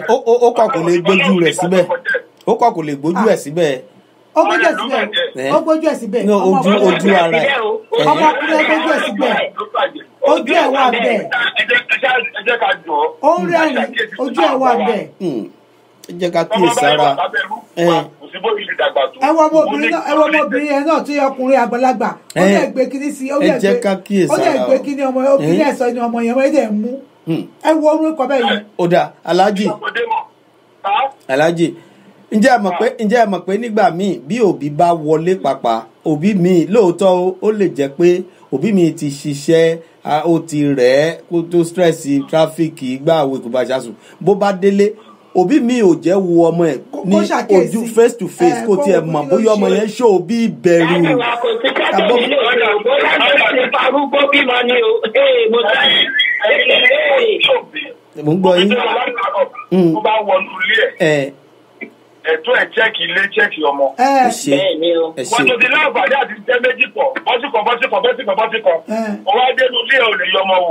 Ó kọ̀ kò lè gbójú rẹ̀ síbẹ̀. Ó kọ̀ kò lè gbójú ẹ̀ síbẹ̀. Ó gbójú ẹ̀ síbẹ̀. Ó gbójú ẹ̀ síbẹ̀. Ojú ara ẹ̀. Ọmọkùnrin ẹ̀ gbójú ẹ̀ síbẹ̀. Ojú ẹ̀ wà bẹ́ẹ̀. Ẹ jẹ́ ká jọ. Ó ń rẹ́rìn, ojú ẹ̀ wà bẹ́ẹ̀. Ẹ jẹ́ ká kíyè sára. Ẹ wọ ọmọbìnrin yẹn náà tó yẹ ọkùnrin àgbàlagbà. Ó lè gbé kíní sí. Ẹ jẹ́ ká kíyè sára. Ó lè gbé kíní ọmọ yẹn, kíní ẹ̀sọ́ ni ọmọ yẹn wọ́n dẹ̀ mú. Ẹ wo orúkọ bẹ́ẹ̀ yẹn. Ó dà Alhaji. Ǹjẹ́ ẹ mọ̀ pé nígbà míì bí òbí bá wọlé pàpà òbí mi lóòótọ́ ó lè jẹ́ pé òbí mi ti ṣiṣẹ́ ó ti rẹ̀ ẹ́ kó tó stress tráfíkì gbà àwẹ̀ kò bá ṣàṣù bó bá délé òbí mi ò jẹ́ wo ọmọ ẹ̀ ní ojú face to face kó tiẹ̀ mọ̀ bóyá ọmọ yẹn ṣó bí ìbẹ̀rù. mo ń gbọ́ yín. mo bá wọnú ilé ẹ̀ ẹ̀tọ́ ẹ̀ chẹ́ẹ̀kì ilé chẹ́ẹ̀kì ọmọ. wọ́n tó ti láǹfààní àti jẹ́ méjì pọ̀ bọ́sìkọ̀. ọwọ́ adélu ilé ò lè yọ ọmọ wò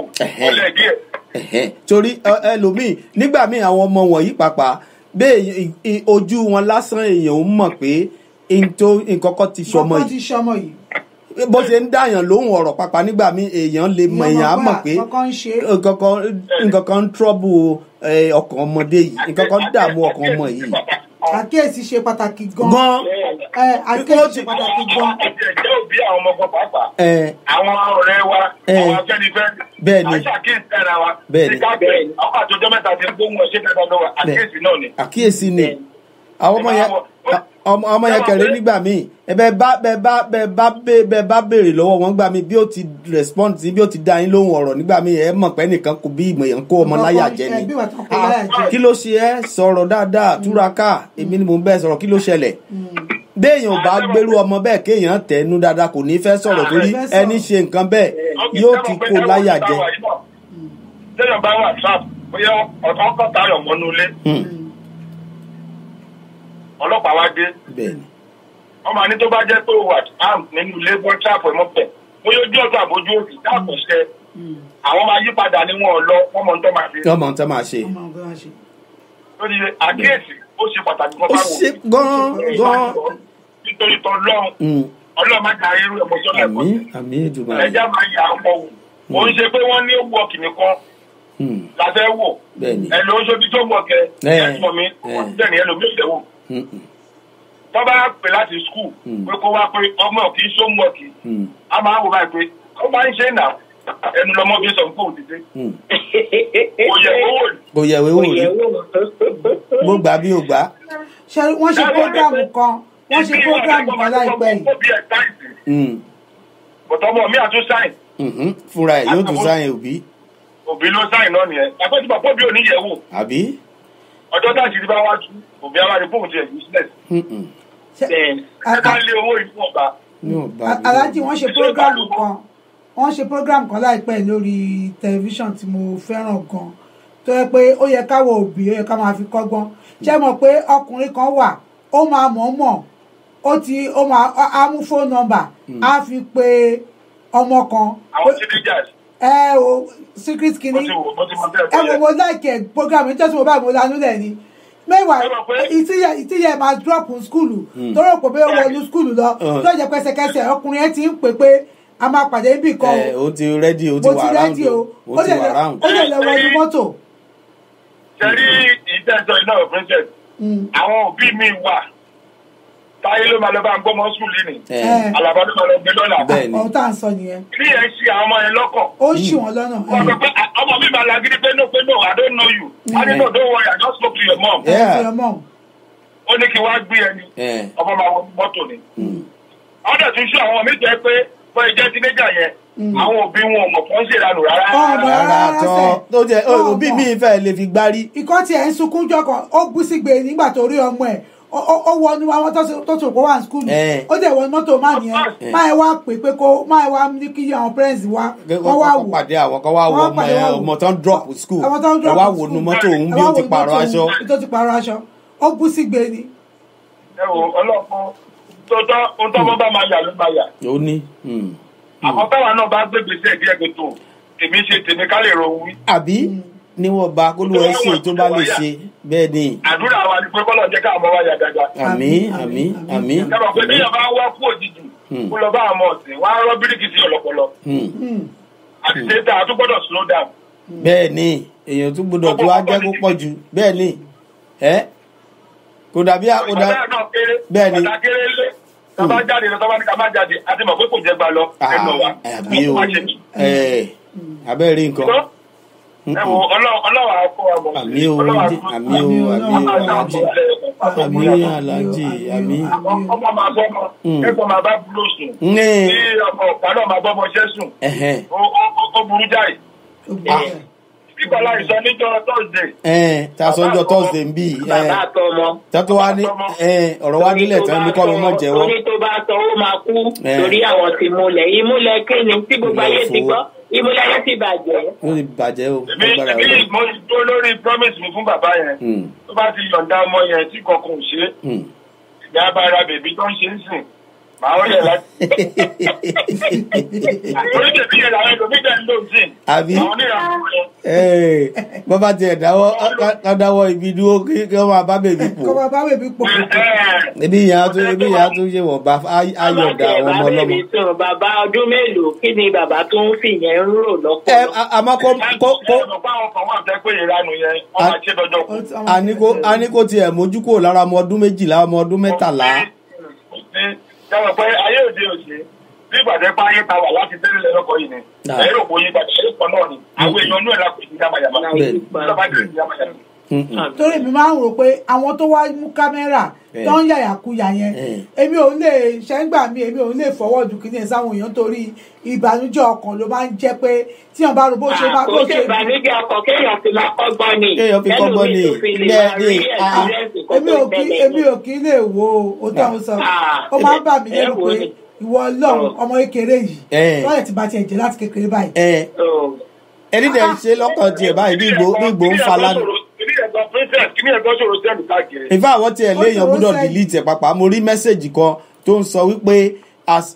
ọlẹ́ díẹ̀. torí ẹlòmíì nígbà míì àwọn ọmọ wọ̀nyí pàápàá bẹ́ẹ̀ ojú wọn lásán èèyàn ń mọ̀ pé nǹkan kan ti ṣọmọ yìí bó ṣe ń dáyàn lóhùn ọ̀rọ̀ pàápàá nígbà míì èèyàn lè mọ èèyàn á mọ̀ pé nǹkan kan ń trọ́bù ọkàn ọmọdé yìí nǹkan kan ń dààmú ọkàn ọmọ yìí. Àkíyèsí ṣe pàtàkì gan. Àkíyèsí ṣe pàtàkì gan. Ẹ̀jẹ̀ òbí àwọn ọmọ ọgbọ́n pàápàá. Àwọn ọ̀rẹ́ wa, àwọn afẹ́nifẹ́. Bẹ́ẹ̀ni. Àṣàkíyèsí ara wa. Bẹ́ẹ̀ni. Ọkọ̀ àtòjọ́ mẹ́ta ti ń gbóhùn ọ̀ṣẹ́ dandan lọ́wọ́. Àkíyèsí náà ni. Àkíyèsí ni. Àwọn ọmọ yẹn kẹrẹ nígbà míì bẹ bá béèrè lọ́wọ́ wọn gbà mí bí ó ti respond sí bí ó ti dá yín lóhùn ọ̀rọ̀ nígbà míì ẹ mọ̀ pé nìkan kò bí ìmọ̀ yẹn kó ọmọ láyà jẹ ni kí ló ṣe ẹ́ sọ̀rọ̀ dáadáa túraká èmi ni mò ń bẹ́ẹ̀ sọ̀rọ̀ kí ló ṣẹlẹ̀ béèyàn bá gbérú ọmọ bẹ́ẹ̀ kéèyàn tẹ̀nu dáadáa kò ní fẹ́ sọ̀rọ̀ torí ẹni ṣe nǹkan bẹ́ẹ̀ yóò ti kó láyà jẹ. téèyàn bá wà trap bóyá ọ̀tọ̀ ọkọ̀ tayọ̀ mọ́nú ilé ọlọ́pàá wá dé wọ́n máa ní tó bá jẹ́ pé ó wà armed nínú ilé bọ́ trap ẹ̀mọ́ pẹ̀ bóyá ojú ọ̀tọ̀ àbójú òsì dáàbò ṣẹ àwọn máa yí padà ní wọn lọ wọ́n mọ̀ ń tọ́ máa ṣe. wọ́n mọ̀ ń tọ́ máa ṣe. lórí àkíyèsí ó ṣe pàtàkì kan báwo. ó ṣe gan-an. nítorí tọ́ ọlọ́run máa darí irú ẹ̀mọ́ sọ́lẹ̀ kan. àmín Èdùmàrè. ẹja máa yà ọmọ wò ó ń ṣe pé wọ́n ní ó wọ kìnìkan láfẹ́ wò ẹ lọ sóbi tó wọ kẹ ẹ̀sùn mi tẹ̀lé ẹlòmíì ìṣẹ̀wò tó bá pè láti skul pé kó wá pé ọmọ kì í sóńwọ̀kì a máa wò báyìí pé ó máa ń ṣe nà ẹnu lọmọ bí sọ fún òdìdé kò yẹ̀wé wò rí mo gbà bí o gbà. wọ́n ṣe prógrámù kan láìpẹ́ yìí. bọ̀tọ̀ ọmọ mi àtún sáìn. fúnra ẹ̀ yóò tún sáìn òbí. òbí ló sáìn náà nìyẹn àpótí bàbá òbí ò ní yẹ̀wò. àbí. ọjọ́ tá a ti di bá wá tú òbí aláàdé fóun ti ẹ̀ useless. ká lé owó ìfún ọba. Alhaji wọ́n ṣe prógrámù kan láìpẹ́ lórí tẹlifíṣàn tí mo fẹ́ràn gan tó yẹ pé ó yẹ káwọ òbí ó yẹ ká máa fi kọ́gbọ́n ṣé mọ̀ pé ọkùnrin kan wà ó máa mọ̀ọ́mọ̀ ó máa á mú phone number á fi pe ọmọ kan. àwọn teenagers. O secret kìíní mo like ẹ program ní tẹ́sí mo bá mo lanú lẹ̀ ni mẹ́wàá ìtìyẹ máa drop skulu tó rò pé ó wọnú skulu lọ tó jẹ́ pẹ́sẹkẹsẹ ọkùnrin ẹ ti ń pè pé a máa pàdé níbì kan o ti rẹ́dí o ti wà ráùndì o ti wà ráùndì. ó lè lọ wọnú mọ́tò. sẹ́rí ìtẹ́sọ̀ iná ọ̀ princess àwọn òbí mi wà táyé ló máa lọ bá ń gbọ́mọ sùúrù ní àlàbà ló máa lọ gbé lọ́la. ọ̀hún tá à ń sọ nìyẹn. bí ẹ ṣe àwọn ọmọ yẹn lọ́kọ̀. ó ṣì wọ́n lọ́nà. wọ́n sọ pé ọmọ mi máa lagídí pé no I don't know you. I don't know, don't worry I just spoke to your mom. ó ní kí wá gbé ẹni ọmọ máa wọ mọ́tò ni. àwọn dẹ̀ tún ṣe àwọn mi jẹ́ pé bọ́ ìjẹ́ tínéjà yẹn àwọn òbí wọn mọ̀ fún ṣèlànù rárá. rárá tó jẹ òbí mi fẹ́ lè fi gbárí. ikọ́ tiẹ̀ ń sunkún jọkàn ó bú sí gbé nígbà tó rí ọmọ ẹ̀ ó wọnú àwọn tó tó kó wà ní skul ó dẹ̀ wọnú mọ́tò máa nìyẹn máa ẹ wá pè pé kó máa ẹ wá ní kí àwọn parents wá kọ́ wá wò. pàdé àwọn kan wá wọ ọmọ tó ń drop school ẹ wá wò nu mọ́tò òun bí ó ti pààrọ̀ aṣọ. tó ti pààrọ̀ aṣọ ó bú sí gbé ni. ẹ wo ọlọ́pàá tó tọ́ ohun tó bá máa yà ló máa yà. ó ní. àmọ́ táwa náà bá gbé gbèsè díẹ̀ pé tó tèmi ṣe tèmi ká lè ro wí. àbí níwọ̀n bá kólúwa ẹ̀ ṣe tó bá lè ṣe bẹ́ẹ̀ ni. àdúrà wa ni pé kọ́lọ̀ jẹ́ káàmọ́ wa yà dáadáa. àmín. ìjọba pé bí yàrá wá kú òjijì kó lọ bá àwọn ọ̀sìn wá rọ́ bíríkì sí ọ̀lọ́pọ̀lọ́. àti ṣe tá a tún gbọ́dọ̀ slow down. bẹ́ẹ̀ ni èèyàn tún gbọ́dọ̀ tó wá jẹ́ kó pọ̀ jù bẹ́ẹ̀ ni kò dàbí àkódà bẹ́ẹ̀ ni. tọ́ba jáde lọ tọ́ba ní ká má jáde àti mọ̀ pé kò jẹ́ gbà lọ ẹnu wa. àbí o abẹ́rẹ́ nǹkan. ẹ wo ọlọ́wà akọ àmọ́. àmì o alájì àmì. ọmọ máa bọ́ ọmọ ẹ̀kọ́ máa bá búlọ̀ sùn. ní ọmọ ọ̀pá náà máa bọ́ ọmọ ṣẹ́ sùn. ó burú jáì. Bíkọ́lá ìsọ níjọ́ Thursday. Ta sọ níjọ́ Thursday ń bí. Bàbá àtọmọ. Tọ́tọ́ wá ní ọ̀rọ̀ wá nílẹ̀ tán ní kọ́ ọmọ jẹ́wọ́. Ó ní tó bá sọ ó máa kú torí àwọn ti múlẹ̀. Ìmúlẹ̀ kéne tí gbogbo ayé ti gbọ́. Ìmúlẹ̀ ayé ti bàjẹ́. Ó ti bàjẹ́ o. Èmi mo tó lórí promise mi fún bàbá yẹn. Tó bá ti yọ̀ǹda ọmọ yẹn tí kankan ò ṣe. Ìyá bá ra bèbí tó ń ṣe ń sìn. Màá ó yẹ láti. Orí bèbí yẹn làwọn ẹlòmíì dẹ̀ ń lò sí. Àbí bọ́ bá tiẹ̀ dáwọ́ ibi dúró kí wọ́n máa bá bèbí pò. kọ́ máa bá bèbí pò. ebi ìyá tún ṣe wọ̀ bá ayọ̀dà àwọn ọmọ ọlọ́mọ. Bàbá ọdún mélòó kí ni bàbá tó ń fi yẹn ń rò lọ́pọ̀. Àmọ́ a ní kó tiẹ̀ mójú kúrò lára ọmọ ọdún 12 ọmọ ọdún 13. Sọ̀rọ̀ pé ayé òde òsè bí ìgbàdé pa ayé ta wà láti tẹ́lẹ̀ lọ́kọ̀ yìí ni ẹ̀rọ kò yí padà ẹ̀rọ kan náà ni àwọn èèyàn inú ẹ̀ la pè ní yamayama. Torí mi máa ń rò pé àwọn tó wá mú kámẹ́rà tó ń yàyàkuyà yẹn èmi ò lè ṣẹ́ngbà mi èmi ò lè fọwọ́ ju kí ní ẹ̀ sáwọn èèyàn torí ìbànújẹ́ ọkàn ló máa ń jẹ́ pé tí wọ́n bá rò bó ṣe máa bó ṣe. Kò ṣe ìbànújẹ́ ọkàn kéèyàn fi máa kọ́gbọ́n ni èmi ò kí lè wo o tó ń sọ ó máa ń bà mí lẹ́rù pé ìwọ Ọlọ́run ọmọ kékeré yìí lọ́yẹ̀ tí bá tiẹ̀ jẹ́ láti kékeré báyìí. Ẹni dẹ̀ ń ṣe lọ́kàn tiẹ̀ báyìí bí ìgbò ń fa lánàá. Ìfẹ́ àwọn tiẹ̀ léèyàn gbọ́dọ̀ delete ẹ̀ pàpà mo rí mẹ́sẹ̀gì kan tó ń sọ wípé as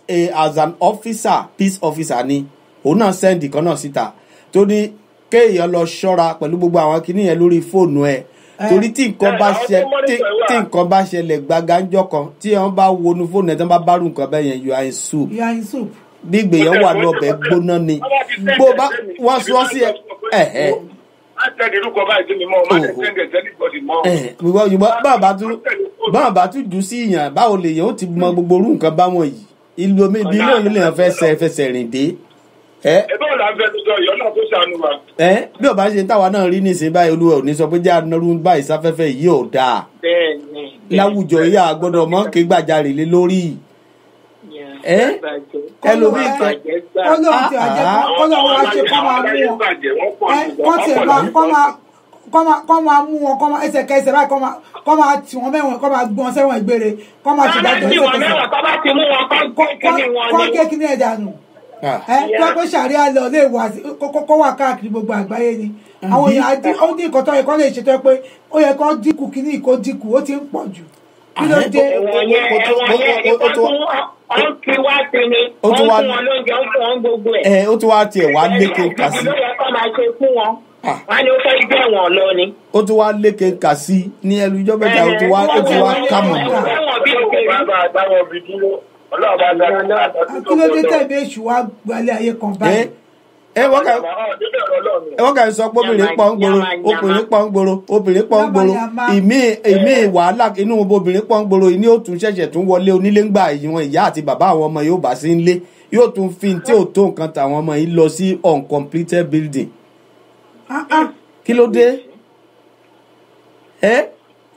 an officer peace officer ni òun náà send kan náà síta tó ní kéèyàn lọ ṣọ́ra pẹ̀lú gbogbo àwọn kinní yẹn lórí fóònù ẹ̀ torí tí nǹkan bá ṣẹlẹ̀ gbàgánjọ́ kan tí wọ́n bá wọnú fóònù ẹ̀ tí wọ́n bá bárù nǹkan bẹ́ẹ̀ yẹn you are in soup bí ìgbéyàwó wà lọ́bẹ̀ gbóná ni bó bá wọ́n sọ sí ẹ̀ báwọn tún jù sí ìyàn báwo lè yẹn ó ti mọ gbogbo orú nǹkan báwọn yìí ìlú omi ibi náà ló lè yàn fẹsẹ̀ rìn dé. Bí ọba ṣe táwa náà rí nísìnyí báyìí olúwa ò ní sọ pé jẹ́ ànárú báyìí sáfẹ́fẹ́ yìí ò dáa láwùjọ yìí àgbọ́dọ̀ mọ́ ké gbàjarè lé lórí ẹlòmíì kẹ Ọlọ́run ti àjẹ Ọlọ́run wá ṣe kọ́ máa mú wọn kọ́ máa ẹsẹ̀kẹsẹ̀ báyìí kọ́ máa tì wọ́n mẹ́wọ̀n kọ́ máa gbọ́n sẹ́wọ̀n ìgbére kọ́ máa ti dájọ́ ẹsẹ̀kẹsẹ̀ kọ́ kékeré ẹ̀ dànù tó pé sàríà lọ lè wà kó wà káàkiri gbogbo àgbáyé ni àwọn èèyàn ó ní nǹkan tó yẹ kó lè ṣètò pé ó yẹ kó dínkù kíní kó dínkù ó ti ń pọ̀ jù. kí ló dé. ẹ̀wọ̀n yẹn ó ti wá sí ni ó fún wọn lóúnjẹ ó fún wọn gbogbo ẹ̀. ó tún wá tiẹ̀ wá lékè kà sí. ló yẹ kó máa ṣe fún wọn. wọ́n ní ó fẹ́ gbé wọn lọ ni. ó tún wá lékè kà sí ní ẹnu ìjọba ìjà ó tún wá kámọ̀. kí ló dé tẹ̀lé èṣù wá gbalẹ̀ ayé kan báyìí. wọ́n kàn sọ pé obìnrin pọ̀ ń gbòòrò ìmí wàhálà inú obìnrin pọ̀ ń gbòòrò ìní ó tún ṣẹ̀ṣẹ̀ tún wọlé onílé ńgbà ìwọ̀n ìyá àti bàbá àwọn ọmọ yóò bá sí ńlé yóò tún fi tí ò tó nǹkan tàwọn ọmọ yìí lọ sí uncompleted building. kí ló dé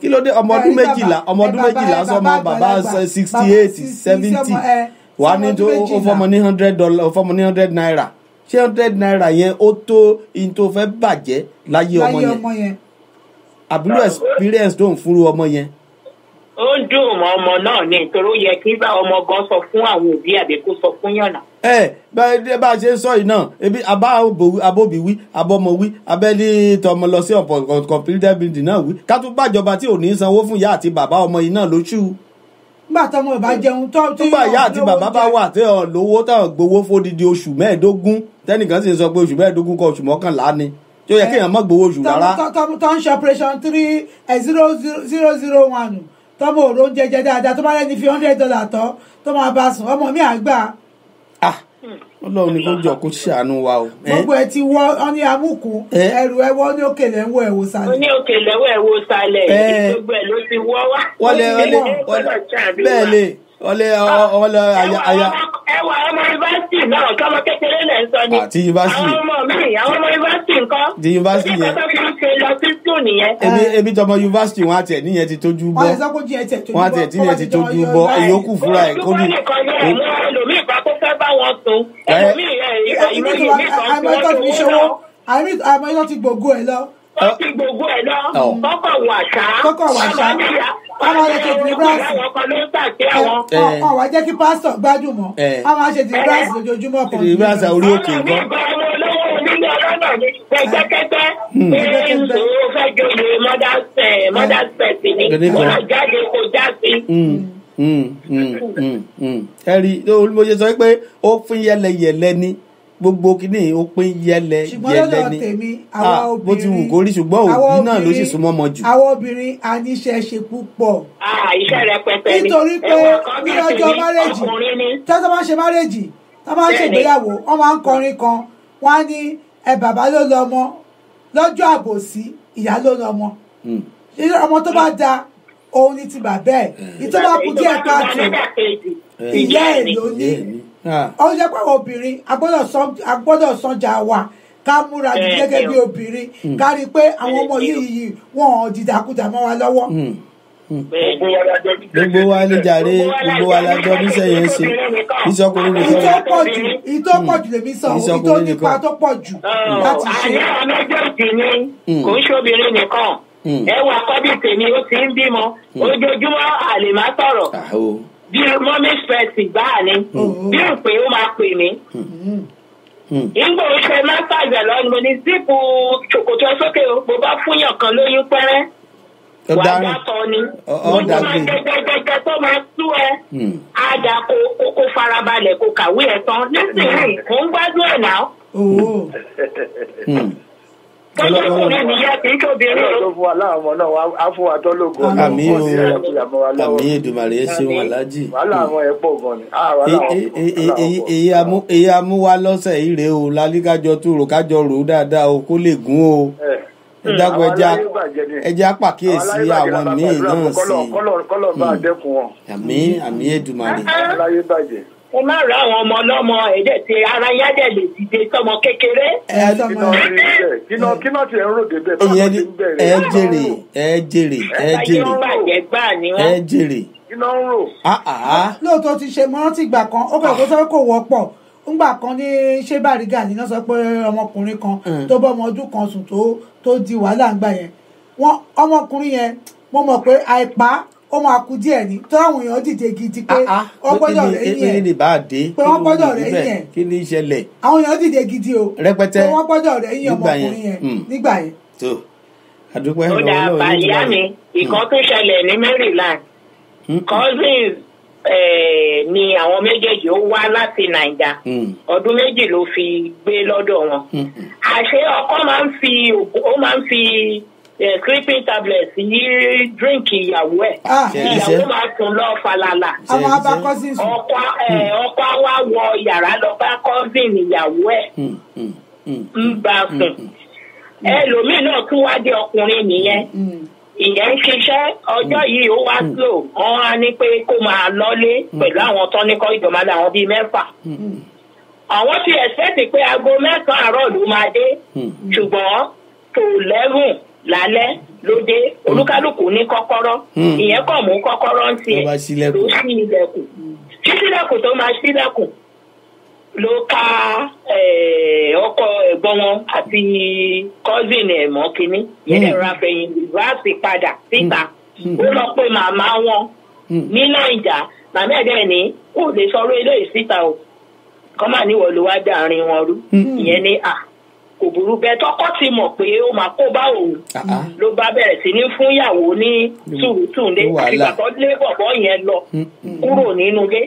kí ló dé ọmọ ọdún méjìlá sọmọ bàbá 68 70 wà ní tó ó fọmọ ní $100 ó fọmọ ní 100 naira ṣé 100 naira yẹn ó tó in tó fẹ́ bàjẹ́ láyé ọmọ yẹn àbúrò experience tó ń fúru ọmọ yẹn. ó dùn mọ́ ọmọ náà ní nítorí ó yẹ kí bá ọmọ gan sọ fún àwọn òbí àbí kó sọ fún yànnà. bá a ṣe ń sọ yìí náà ebi àbá abóbi wí abọ́mọ wí abẹ́lé tọmọ lọ sí completed building náà wí ká tún bàjọba tí ò ní sanwó fún ìyá àti bàbá ọmọ yìí náà lóṣù. nígbà tọmọ ìbá jẹun tó nígbà ìyá àti bàbá bá wà tẹ ọ lówó táwọn gbowó fódìdí oṣù mẹ́ẹ̀ẹ́dógún tẹ́nìkan sì ń sọ pé oṣù mẹ́ẹ̀ẹ́dógún kọ oṣù mọ́kànlá ni tí ó yẹ kéèyàn má gbowó oṣù rárá. tó ń ṣe operation 30001 tọmọ òró ń jẹjẹ dáadáa tó bá lẹ́ni fi $100 tọ́ tó máa bá sùn ọmọ mi àgbà. Ọlọ́run ni kó jọ kó ṣàánú wa o. gbogbo ẹ ti wọ ọ ní amúkún ẹrù ẹwọ ní òkèlè ẹwọ ẹwọ sálẹ̀. ó ní òkèlè ẹwọ ṣàlẹ̀ gbogbo ẹ ló ti wọ́ wá. bẹ́ẹ̀ lè ọlẹ àyà. ẹwà ọmọ yunifásitì náà kọ́mọ kékeré lẹ̀ ń sọ ni. àti yunifásitì. àwọn ọmọ yunifásitì nǹkan. ti yunifásitì yẹn. ìgbà tó fi ń ṣe lọ sí skul nìyẹn. ebi tọmọ yunifásitì wọn àti ẹ níyẹn ti tójú bọ. wọn àti ẹ tí yẹn ti tójú bọ ìyókù fúnra ẹ kó ní. ẹlòmíì bá tó fẹ́ bá wọn sùn. àmọ́ iná ti gbogbo ẹ̀ lọ. ó ti gbogbo ẹ̀ lọ. kọ́kọ́ wàṣà. àwọn ẹlẹ́kẹ̀ dìrìbíráàsì ọ̀ wá jẹ́ kí pásítọ̀ gbádùn mọ́ a máa ṣe dìrìbíráàsì lójoojúmọ́ kan. dìrìbíráàsì orí òkè gan. ẹ rí olùmọ̀ọ́yẹ sọ pé ó fún yẹlẹyẹlẹ ní gbogbo kìíní ó pín yẹlẹ yẹlẹ ní bó ti wù kó rí ṣùgbọ́n òbí náà ló sì súnmọ́ mọ́ jù. àwọn obìnrin a níṣẹ́ ṣe púpọ̀. iṣẹ́ rẹpẹtẹ ni nítorí pé ní ọjọ́ márèjì tọ́tọ́ máa ń ṣe márèjì tó máa ń ṣègbéyàwó wọ́n máa ń kọrin kan wọ́n á ní bàbá ló lọ́mọ lọ́jọ́ àbòsí ìyá ló lọ́mọ ọmọ tó bá da òun ni ti bàbá ẹ̀ ìtọ́ bá kú díẹ̀ káàtó ìyá ẹ̀ ló ní ó jẹ́ pé àwọn obìnrin agbọ́dọ̀ sọ́jà wa ká múra jù gẹ́gẹ́ bí obìnrin ká rí i pé àwọn ọmọ yìí wọn ò dìdàkudà mọ́ wa lọ́wọ́. gbogbo wa lè jàre gbogbo wa lájọ níṣẹ́ yẹn ṣe ìṣọkùnrin nìkan. ìtọ́ pọ̀ jù lèmi sọ ìtọ́ nípa tó pọ̀ jù láti ṣe. àwọn méjèèjì ni kò ń ṣobìnrin nìkan ẹwà kọ́bí tèmi ó ti ń bímọ ojoojúmọ́ àlè má sọ̀rọ̀ bí mọ́mí fẹ́ẹ̀sì gbáà ni bí n pé ó máa pè mí. ìgbà òṣè masters ẹ̀ lọ́nu mo ní sípò ṣòkòtò sókè mo bá fúnyàn kan lóyún pẹ́rẹ́ wà á sọ ni mo tó máa gẹ́gẹ́gẹ́gẹ́ tó máa tú ẹ àdá kó farabalẹ̀ kó kàwé ẹ̀ tán nísìnyí mò ń gbádùn ẹ̀ náà. tọ́jọ́kùnrin nìyẹn kì í tóbìnrin o. ọlọ́run fún wa láwọn ọmọ náà á fún wa tọ́ lógo. àmì Èdùmàrè ẹ ṣeun aláàjì. wàhálà àwọn ẹ̀ pọ̀ gan ni. èyí amúwá lọ́sẹ̀ yìí rèé o lálíkájọ tó rò kájọ rò ó dáadáa o kó lè gún o. ẹ dákun ẹjẹ apàkíyèsí àwọn míì náà sí. kọ́lọ̀ bá dẹ́kun wọn. àmì Èdùmàrè. aláyé bàjẹ́. ẹ má ra àwọn ọmọ ọlọ́mọ ẹ̀dẹ̀ tí ara yádẹ̀ lè dìde sọmọ kékeré. kíná ti ẹ̀ ń ròde bẹ́ẹ̀ ẹ jèrè kíná ń rò. lóòótọ́ ti ṣe mọ́rántì ìgbà kan ó kàn kó sọ pé kò wọ́pọ̀ ńgbà kan ní ṣé Bàrígà ní náà sọ pé ọmọkùnrin kan tó bọ́ ọmọ ọdún kan sùn tó di wàhálà ńgbà yẹn ọmọkùnrin yẹn mo mọ̀ pé àìpá ó máa kú díẹ̀ ní tó àwọn èèyàn dìde gidi pé wọ́n gbọ́dọ̀ rẹ́yìn ẹ̀ pé wọ́n gbọ́dọ̀ rẹ́yìn ẹ̀ kí ni ìṣẹ̀lẹ̀ àwọn èèyàn dìde gidi o rẹpẹtẹ pé wọ́n gbọ́dọ̀ rẹ́yìn ọmọkùnrin yẹn nígbà yẹn. tó àdúpẹ́ ó dà bàyá mi ìkan tó ṣẹlẹ̀ ní Maryland cousins ni àwọn méjèèjì ó wá láti Naija ọdún méjì ló fi gbé lọ́dọ̀ wọn àṣé ọkọ máa ń fi sleeping tablet sí drink ìyàwó ẹ̀ ìyàwó máa tún lọ falala àwọn abá cousins ọkọ wa wọ yàrá lọ bá cousin ìyàwó ẹ̀ ń bá sùn ẹlòmíì náà tún wá dé ọkùnrin nìyẹn ìyẹn ń ṣiṣẹ́ ọjọ́ yìí ó wá slow wọ́n á ní pé kó máa lọ́lé pẹ̀lú àwọn tó ní kọ́ ìjọba àwọn bíi 6 àwọn ti ẹ̀sẹ̀tì pé aago 9 àárọ̀ ló máa dé ṣùgbọ́n tó 11 lálẹ́ ló dé olúkálùkù ní kọ́kọ́rọ́ ìyẹn kàn mú kọ́kọ́rọ́ ń tiẹ̀ ló ṣí ilẹ̀kùn ṣíṣílẹ̀kùn tó máa ṣílẹ̀kùn ló ká ọkọ ẹ̀gbọ́n wọn àti cousin ẹ̀ mọ́ kínní yẹn lè ra fẹ̀yìn rìvásì padà síta ó lọ pé màmá wọn ní Naija màmá ẹ̀dẹ̀ ní kò lè sọ̀rọ̀ eléyìí síta o kọ́mà níwọ̀ ló wá dàrin wọn rú ìyẹn ní kò burú bẹ́ẹ̀ tọ́kọ ti mọ̀ pé ó máa kó bá òun ló bá bẹ̀rẹ̀ sí ní fún ìyàwó ní sùúrùtùndé àgbà tó lé bọ̀bọ̀ yẹn lọ kúrò nínú ilé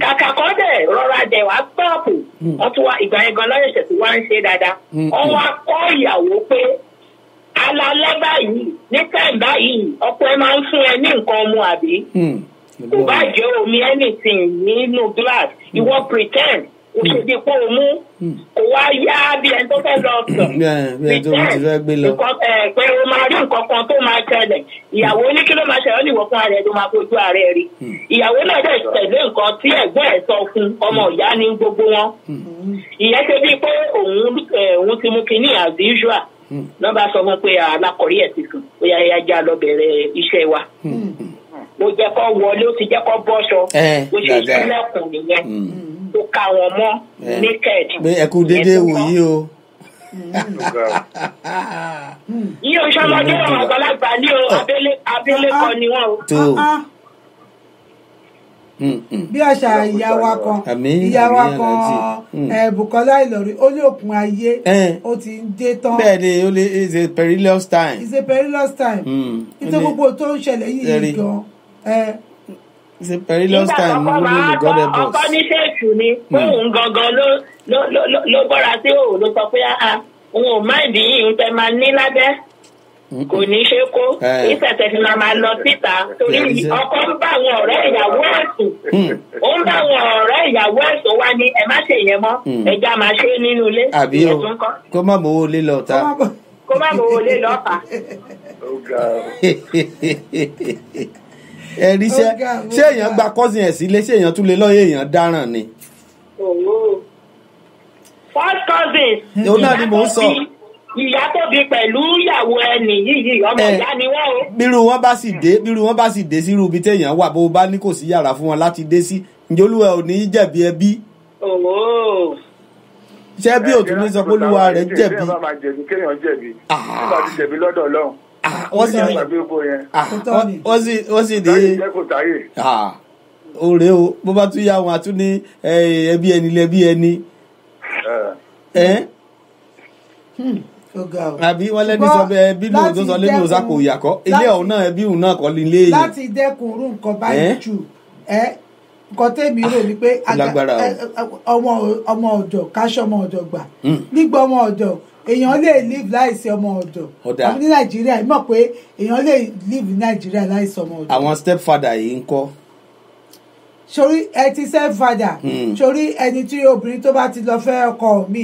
kàkà kan dẹ̀ rọra dẹ̀ wá pọ́ọ̀pù wọ́n tún wá ìgbà yẹn gan lọ́yẹ̀sẹ̀ tí wọ́n ń ṣe dáadáa wọ́n wá kọ́ ìyàwó pé alalẹ́ báyìí ní táìm báyìí ọkọ ẹ máa ń fún ẹ ní nǹkan mu àbí kò bá jẹ́ omi anything nínú glass ìwọ pretend òṣèdè pé o mú kò wá yá bí ẹni tó fẹ́ lọ sọ pé o máa rí nǹkan kan tó máa ṣẹlẹ̀ ìyàwó ní kí ló máa ṣẹlẹ̀ níwọ̀ fún ara ẹ̀ ló máa fojú ara ẹ̀ rí ìyàwó náà dẹ̀ tẹ̀lé nǹkan tí ẹ̀gbọ́n ẹ̀ sọ fún ọmọ ìyá ní gbogbo wọn ìyẹn ṣe bíi pé òun ti mú kinní as usual náà bá sọ fún pé alákọ̀rí ẹ̀ ti sùn ó yá ẹja lọ bẹ̀rẹ̀ iṣẹ́ wa ó jẹ́ kó wọlé ó ti jẹ́ kó bọ́ṣọ ó ṣe sílẹ̀kùn nìyẹn tó ká wọn mọ́ naked. pé ẹ kú dédé wò yí o. yí o ṣọmọdé ọ̀rọ̀ àgbàlagbà ní o abẹ́lẹ́kọ ni wọ́n o. tó bí àṣà ìyàwó kan Bukola Ìlọrí ó ní òpin ayé ó ti ń dé tán. bẹ́ẹ̀ ni ó lè it's a perilous time. it's a perilous time. nítorí gbogbo tó ń ṣẹlẹ̀ yìí gan. it's a perilous time mo ló lè gọ́dẹ̀ bọ̀. ọkọ ní ṣéèkù ni òun gangan ló bọ́ra sí òun ló sọ pé òun ò máìdì yìí ń tẹ́ máa ní lábẹ́ kò ní ṣe kó ìṣẹ̀tẹ̀ fi máa lọ síta torí ọkọ ń bá àwọn ọ̀rẹ́ ìyàwó ẹ̀sùn ó ń bá àwọn ọ̀rẹ́ ìyàwó ẹ̀sùn wá ní ẹ má ṣe yẹn mọ́ ẹja máa ṣe nínú ilé. àbí o kó má mowó lé lọ ta. kó má mowó lé lọ ta. ẹ̀rí ṣé èèyàn gba cousin ẹ̀ sílé ṣé èèyàn tún lè lọ́ọ́ èèyàn dáràn ni. first cousin. òun náà ni mò ń sọ. ìyá tó bí pẹ̀lú ìyàwó ẹnì yìí ọmọ ìyá ni wọ́n o. bírú wọn bá sì dé sírú ibi téèyàn wà bó bá ní kò sí yàrá fún wọn láti dé sí ǹjẹ́ olúwa ò ní jẹ̀bi ẹbí. ṣé bí òtún ní sọ pé olúwa rẹ̀ jẹ̀bi. kéèyàn máa jẹ̀bi kéèyàn jẹ̀bi nígbà tí jẹ̀bi lọ́dọ̀ Ọlọ́run. wọ́n sì dé òrè o bó bá tún yá wọn àtún ní ẹbí ẹni lẹbí ẹni. àbí wọn lẹni sọ bẹ́ẹ̀ ẹbí lóun tó sọ lẹnu òsàkó ìyàkọ ilé ọ̀hún náà ẹbí òun náà kọ́ nílé yìí. láti dẹ́kun irú nǹkan báyìí jù nǹkan tẹ́mi rò ní pé ọmọ ọ̀dọ̀ káṣọ ọmọ ọ̀dọ̀ gbà nígbà ọmọ ọ̀dọ̀ èèyàn lè live láìsí ọmọ ọ̀dọ̀ àmì ní Nàìjíríà mọ̀ pé èèyàn lè live ní Nàìjíríà láìsí ọmọ ọ̀dọ̀. àwọn stepfather yìí ń kọ́. sórí ẹ ti stepfather sórí ẹni tí obìnrin tó bá ti lọ fẹ́ ọkọ mi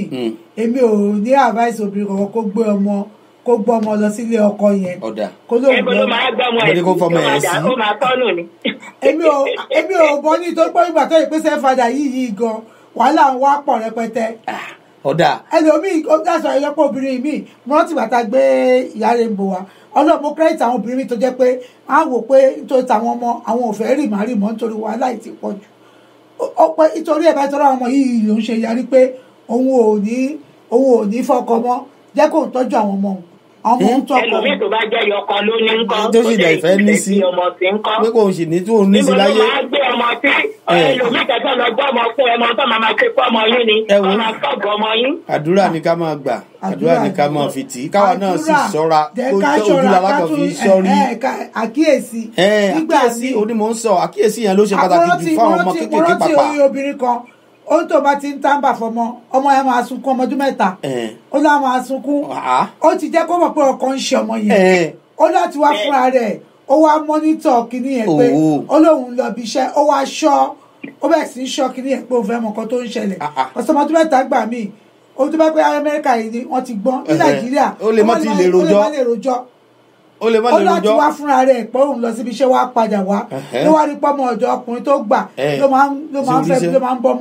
èmi ò ní advice obìnrin kankan kó gbọ́ ọmọ lọ sílé ọkọ yẹn kó ló gbọ́ ọmọ ẹ̀ sí ó máa tọ́nù ni. èmi ò bọ́ ní tó gbọ́ ìgbà tó yẹ pé stepfather yìí gan wàhálà ń wá pọ̀ rẹpẹtẹ. ẹlòmíì dáṣọ ìyọpọ̀ obìnrin mi mo rántí bàtà gbé ìyá rẹ̀ ń bò wá ọlọ́mọ kírẹ́tì àwọn obìnrin mi tó jẹ́ pé á wò pé nítorí táwọn ọmọ àwọn ò fẹ́ rì má rì mọ́ nítorí wàhálà ìtì pọ̀ jù ó pé nítorí ẹ̀ bá tọ́ra àwọn ọmọ yìí ló ń ṣe yarí pé òun ò ní fọkọ mọ́ jẹ́ kó ń tọ́jú àwọn ọmọ ọmọ ń tọkọ ẹlòmíì tó bá jẹ́ yọkan ló ní ńkọ́ tó sì dẹ̀ ìfẹ́ ní sí ọmọ sí ńkọ́ pé kò sì ní tó ní sí láyé. níbo ló máa gbé ọmọ sí ẹlòmíì tẹ̀sán lọ gbọ́ ọmọ fún ẹmọ tó máa ṣe fún ọmọ yín ni wọ́n máa sọ̀gbọ́ ọmọ yín. àdúrà ni ká máa gbà àdúrà ni ká máa fi tì í káwa náà sì ṣọ́ra ojú làlákàn fi sọ́rí. àkíyèsí àkíyèsí onímọ̀ ń sọ àkíyèsí yẹn ló ṣe pàtàkì jù fáwọn ọmọ kékeré pàpà. mo rántí orí obìnrin kan ó tó bá ti ń tàǹbà fọmọ ọmọ yẹn máa sunkún ọmọ ọdún 3 ó lá máa sunkún ó ti jẹ́ kó mọ̀ pé ọkàn ń ṣe ọmọ yẹn ó láti wá fúnra rẹ̀ ó wá mọ́nítọ̀ kínní yẹn pé ó lóun lọ bí iṣẹ́ ó wá ṣọ́ ó bẹ̀rẹ̀ sí í ṣọ́ kínní yẹn pé òun fẹ́ mọ nǹkan tó ń ṣẹlẹ̀ ọ̀sán ọmọ ọdún 3 gbà míì ó tó bá pé Amẹ́ríkà yìí ni wọ́n ti gbọ́n ní Nàìjíríà ó lè má lè rojọ́ ó láti wá fúnra rẹ̀ pé òun lọ síbi iṣẹ́ wá padà wá ló wá rí pọ́mọ ọ̀dọ́ ọkùnrin tó gbà ló máa ń bọ́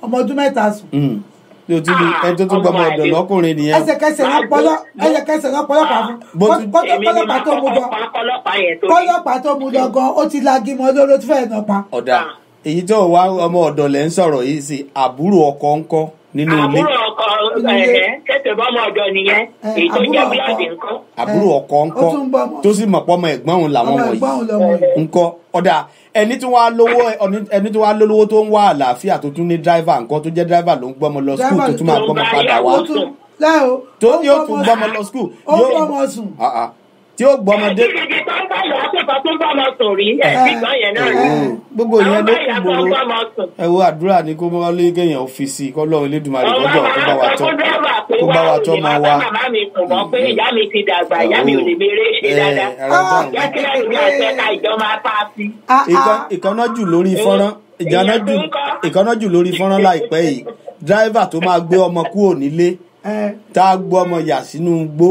ọmọ ọdún 3 sùn. yóò tún ní ẹni tó tún gbọmọ ọ̀dọ̀ lọ́kùnrin nìyẹn. ẹsẹ̀kẹsẹ̀ náà pọlọ́pàá fún kọ́lọ́pàá tó mú lọ gan ó ti lagi mọ́ lóró tó fẹ́ẹ̀ nà pa. ọ̀dà èyí tó wá ọmọ ọ̀dọ̀ lẹ́ ń sọ̀rọ̀ yìí sí àbúrò ọkọ ńkọ́ nínú ilé. àbúrò ọkọ kẹsẹ̀ bọ́mọ ọ̀dọ̀ nìyẹn èyí tó jẹ́ bíláàdì ńkọ́. àbúrò ọkọ ńkọ́ tó sì mọ̀ pọ́mọ ẹ̀gbọ́n òun làwọn wọ̀nyí ńkọ́ ọ̀dà ẹni tí wàá lówó tó ń wá àlàáfíà tó tún ní dráìvà nǹkan tó jẹ́ dráìvà ló ń gbọ́mọ lọ skul tó tún máa gbọ́mọ padà wá tó yóò tún gbọ́mọ lọ skul tí ó gbọ́mọ dé. gbogbo ìyẹn ló kù gbòòrò ẹ wo àdúrà ní kó mọ́ lé kéèyàn ó fi sí i kọ́ lọ́run Elédùmarè gbọ́dọ̀ kó bá wa tọ́ máa wá. màmá mi kò mọ̀ pé ìyá mi ti dàgbà ìyá mi ò lè mèrè ṣe dáadáa yàtúrà ìlú ẹ̀fẹ́ ká ìjọba pa sí. ìkànnà jù lórí fọ́nrán ìkànnà jù lórí fọ́nrán láìpẹ́ yìí dráìvà tó máa gbé ọmọ kúrò nílé tá a gbọ́ ọmọ yà sínú igbó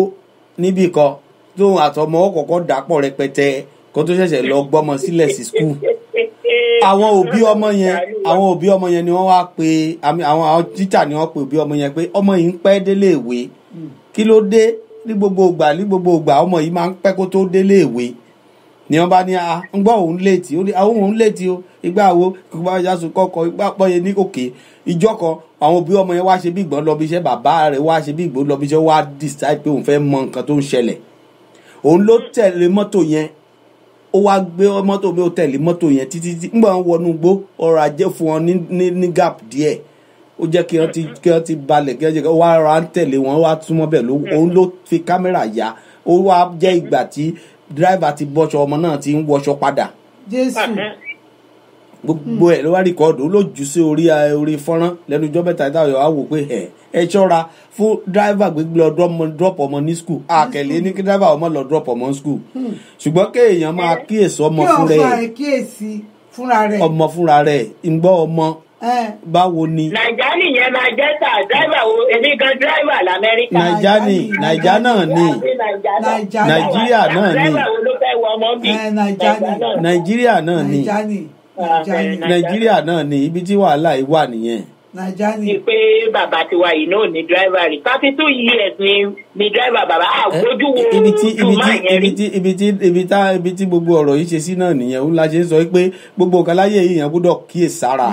níbì kan tó àtọmọ ọkọ̀ọ̀kan dàpọ̀ rẹpẹtẹ kó tó ṣẹ̀ṣẹ̀ lọ gbọ́mọ sílẹ̀ sí skul. àwọn òbí ọmọ yẹn ni wọ́n wá pé àwọn tíṣà ni wọ́n pè òbí ọmọ yẹn pé ọmọ yìí ń pẹ́ délé ìwé kí ló dé ní gbogbo ìgbà ọmọ yìí máa ń pẹ́ kó tó délé ìwé ni wọ́n bá ní ń gbọ́ òun létí òun létí o ìgbà wo ìgbà yasùn kọ́kọ́ ìgbà pọ́yẹ ní òkè ìjọ kan àwọn òbí ọmọ yẹn wá ṣe bí ìgbọ́n lọ bí iṣẹ́ bàbá rẹ̀ wá ṣe bí ìgbọ́n lọ bí iṣẹ́ wá decide pé òun fẹ́ mọ nǹkan tó ń ṣẹlẹ̀ òun ló tẹ̀lé mọ́tò yẹn ó wá gbé mọ́tò mi ó tẹ̀lé mọ́tò yẹn títí nígbà wọn wọnú gbó ọrọ̀ ajé fún wọn ní gap díẹ̀ ó jẹ́ kí wọ́n ti balẹ̀ kí wọ́n jẹ́ wá ra ń tẹ̀lé wọn wá túmọ̀ bẹ́ẹ̀ òun ló fi kámẹ́rà yá ó wá jẹ́ ìgbà tí dírẹ́fà ti bọ́ṣọ ọmọ náà ti ń wọṣọ padà. Jésù gbogbo ẹ̀ ló wá rìkọ́ọ̀dù ó ló jù sí orí fọ́nrán lẹ́nu ìjọ mẹ́ta ìtàwọ̀ á wò pé ẹ ṣọ́ra fún dráìvà gbégbé lọ drop ọmọ ní skul àkẹlẹ ní kí dráìvà ọmọ lọ drop ọmọ skul ṣùgbọ́n kéèyàn máa kíyèsí ọmọ ọmọ fúnra rẹ̀ ìgbọ́ ọmọ báwo ni. nàìjà nìyẹn máa jẹ́ sà dráìvà wo èmi gan dráìvà lamẹ́ríkà. nàìjà náà ni nàìjíríà náà ni dráìvà wo ló fẹ́ wọ ọmọ bí. nàìjíríà náà ni nàìjíríà náà ni ibi tí wàhálà yìí wà nìyẹn. ni pé bàbá tiwa yìí náà ní dráìvà rí 32 years ni dráìvà bàbá àgbójú wo tùmá yẹn rí. ibi tí gbogbo ọ̀rọ̀ yìí ṣe sí náà nìyẹn ó la ṣe ń sọ pé gbogbo nǹkan láyé yìí yẹn gbọ́dọ̀ kíyèsára.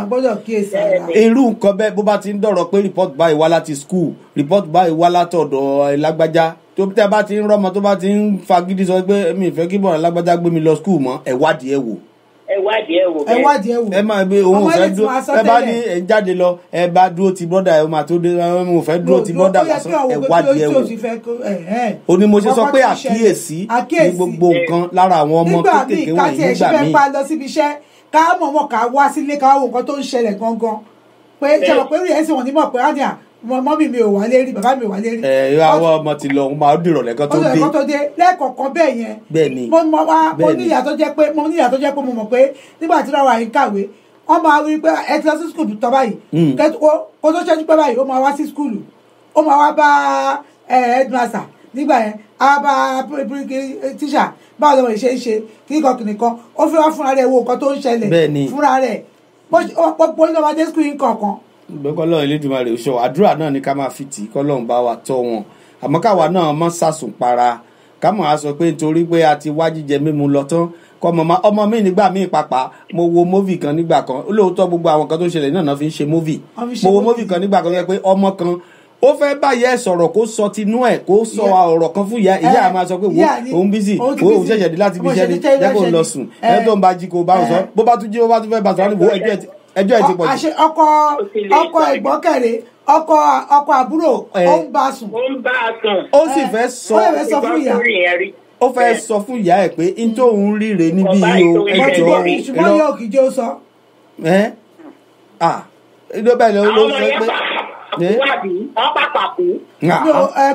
irú nǹkan bẹ́ẹ̀ bó bá ti ń dọ̀rọ̀ pé report báyìí wá láti school report báyìí wá látọ̀dọ̀ lágbájá tó tẹ́ bá ti ń rọ́mọ tó bá ti ń fagídí sọ pé mi ì fẹ́ kí bọ̀rọ̀ lágbájá gbé mi lọ school mọ́ ẹ wádìí ẹ wò. ẹ máa gbé òun fẹ́ dúró ẹ bá ní ẹ jáde lọ ẹ bá dúró ti brọ́dà ẹ máa tó dé mo fẹ́ dúró ti brọ́dà lásán ẹ wádìí ẹ wò. ó ní mo ṣe sọ pé àkíyèsí ní gbogbo nǹkan lára àwọn ọmọ kéékèèké wọ̀nyí nígbà míì. nígbà míì ká tiẹ̀ ṣe fẹ́ pa lọ síbi iṣẹ́ ká mọ̀ọ́mọ̀ ká wá sílé ká wo nǹkan tó ń ṣẹlẹ̀ gangan pé ṣe mọ̀ pé rí ẹ̀sìn wọn ní mọ̀ pé á ní à mọ́mí mi ò wá lérí bàbá mi ò wá lérí. àwọn ọmọ ti lọ máa dìrọ̀ lẹ́kọ́ tó dé. lẹ́ẹ̀kọ̀ọ̀kan bẹ́ẹ̀ yẹn. bẹ́ẹ̀ni mo ní ìyá tó jẹ́ pé mo mọ̀ pé nígbà tí wọ́n yín kàwé wọ́n máa wí pé ẹ ti lọ sí skul tọ́ báyìí kó tó ṣẹ́jú pé báyìí ó máa wá sí skul ó máa wá bá headmaster nígbà yẹn á bá tíṣà báwo lọ́wọ́ ìṣe ń ṣe kíkọ́ kìnìkan ó fi wá fúnra rẹ̀ wo nǹkan tó ń ṣẹlẹ̀ fúnra rẹ̀ bó ní ọmọdé skul yín kọ̀ọ̀kan kọ́lọ́run Elédùmarè ṣọ́ àdúrà náà ni ká máa fi tì í kọ́lọ́run bá wa tọ́ wọn àmọ́ káwa náà mọ́ sàsùn para ká mọ̀ á sọ pé nítorí pé a ti wá jíjẹ mímu lọ tán kọ́ ọmọ mi nígbà míì pàpà mo wo móvì kan nígbà kan lóòótọ́ gbogbo àwọn kan tó ṣẹlẹ̀ náà fi ń ṣe móvì mo wo móvì kan nígbà kan pé ọmọ kan ó fẹ́ báyẹ̀ ẹ̀ sọ̀rọ̀ kó sọ tinú ẹ̀ kó sọ ọ̀rọ̀ kan fún ìyá a máa sọ pé wo òun bísí wo òun ṣẹ̀ṣẹ̀ dé láti ibi iṣẹ́ ni jẹ́ kó lọ sùn ẹ̀ tó ń bá jí kó bá sọ bó bá tún jí bó bá tún fẹ́ bá sọ ní wo ẹjọ́ ẹ̀ ti pọ̀ jù. ọkọ ẹ̀gbọ́kẹ̀rẹ̀ ọkọ àbúrò ó ń bá sùn. ó sì fẹ́ sọ fún ìyá ó fẹ́ sọ fún ìyá ẹ̀ pé n tó ń ríre níbí yìí o ẹjọ́ ṣùgbọ́n yóò kìí jẹ́ ó sọ. ló bẹ́ẹ̀ ló sọ pé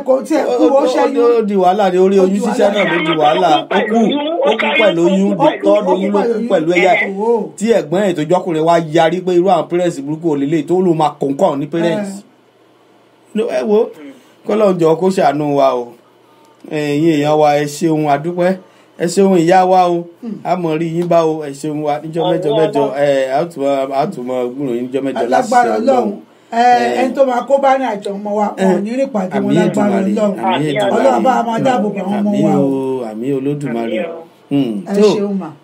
kò tiẹ̀ kú ó ṣẹ́yún. ó di wàhálà ní orí oyún ṣíṣẹ́ náà ló di wàhálà ó kú pẹ̀lú oyún tọ́ọ̀dù oyún ló kú pẹ̀lú ẹ̀yà tí ẹ̀gbọ́n ẹ̀ tó jọ́kùnrin wa yarí pé irú àwọn parents burúkú òlélẹ̀ tó ló máa kọ̀ǹkọ̀ ní parents. ẹ wo kọ́lọ́n jọ kó ṣàánú wa o ẹ̀yin èèyàn wa ẹ ṣeun adúpẹ́ ẹ ṣeun ìyá wa o àmọ́ rí yín bá o ẹ ṣeun wa níjọ́ mẹ́jọ àtúmọ̀ gbúrò yín níjọ́ mẹ́jọ lágbára Ọlọ́run ẹni tó máa kó bá ní àjọ ọmọ wa wọn ní rìn pàdé wọn lágbára Ọlọ́run bá a máa dáàbò bò àwọn ọmọ wa o. àmín Olódùmarè ẹ̀yin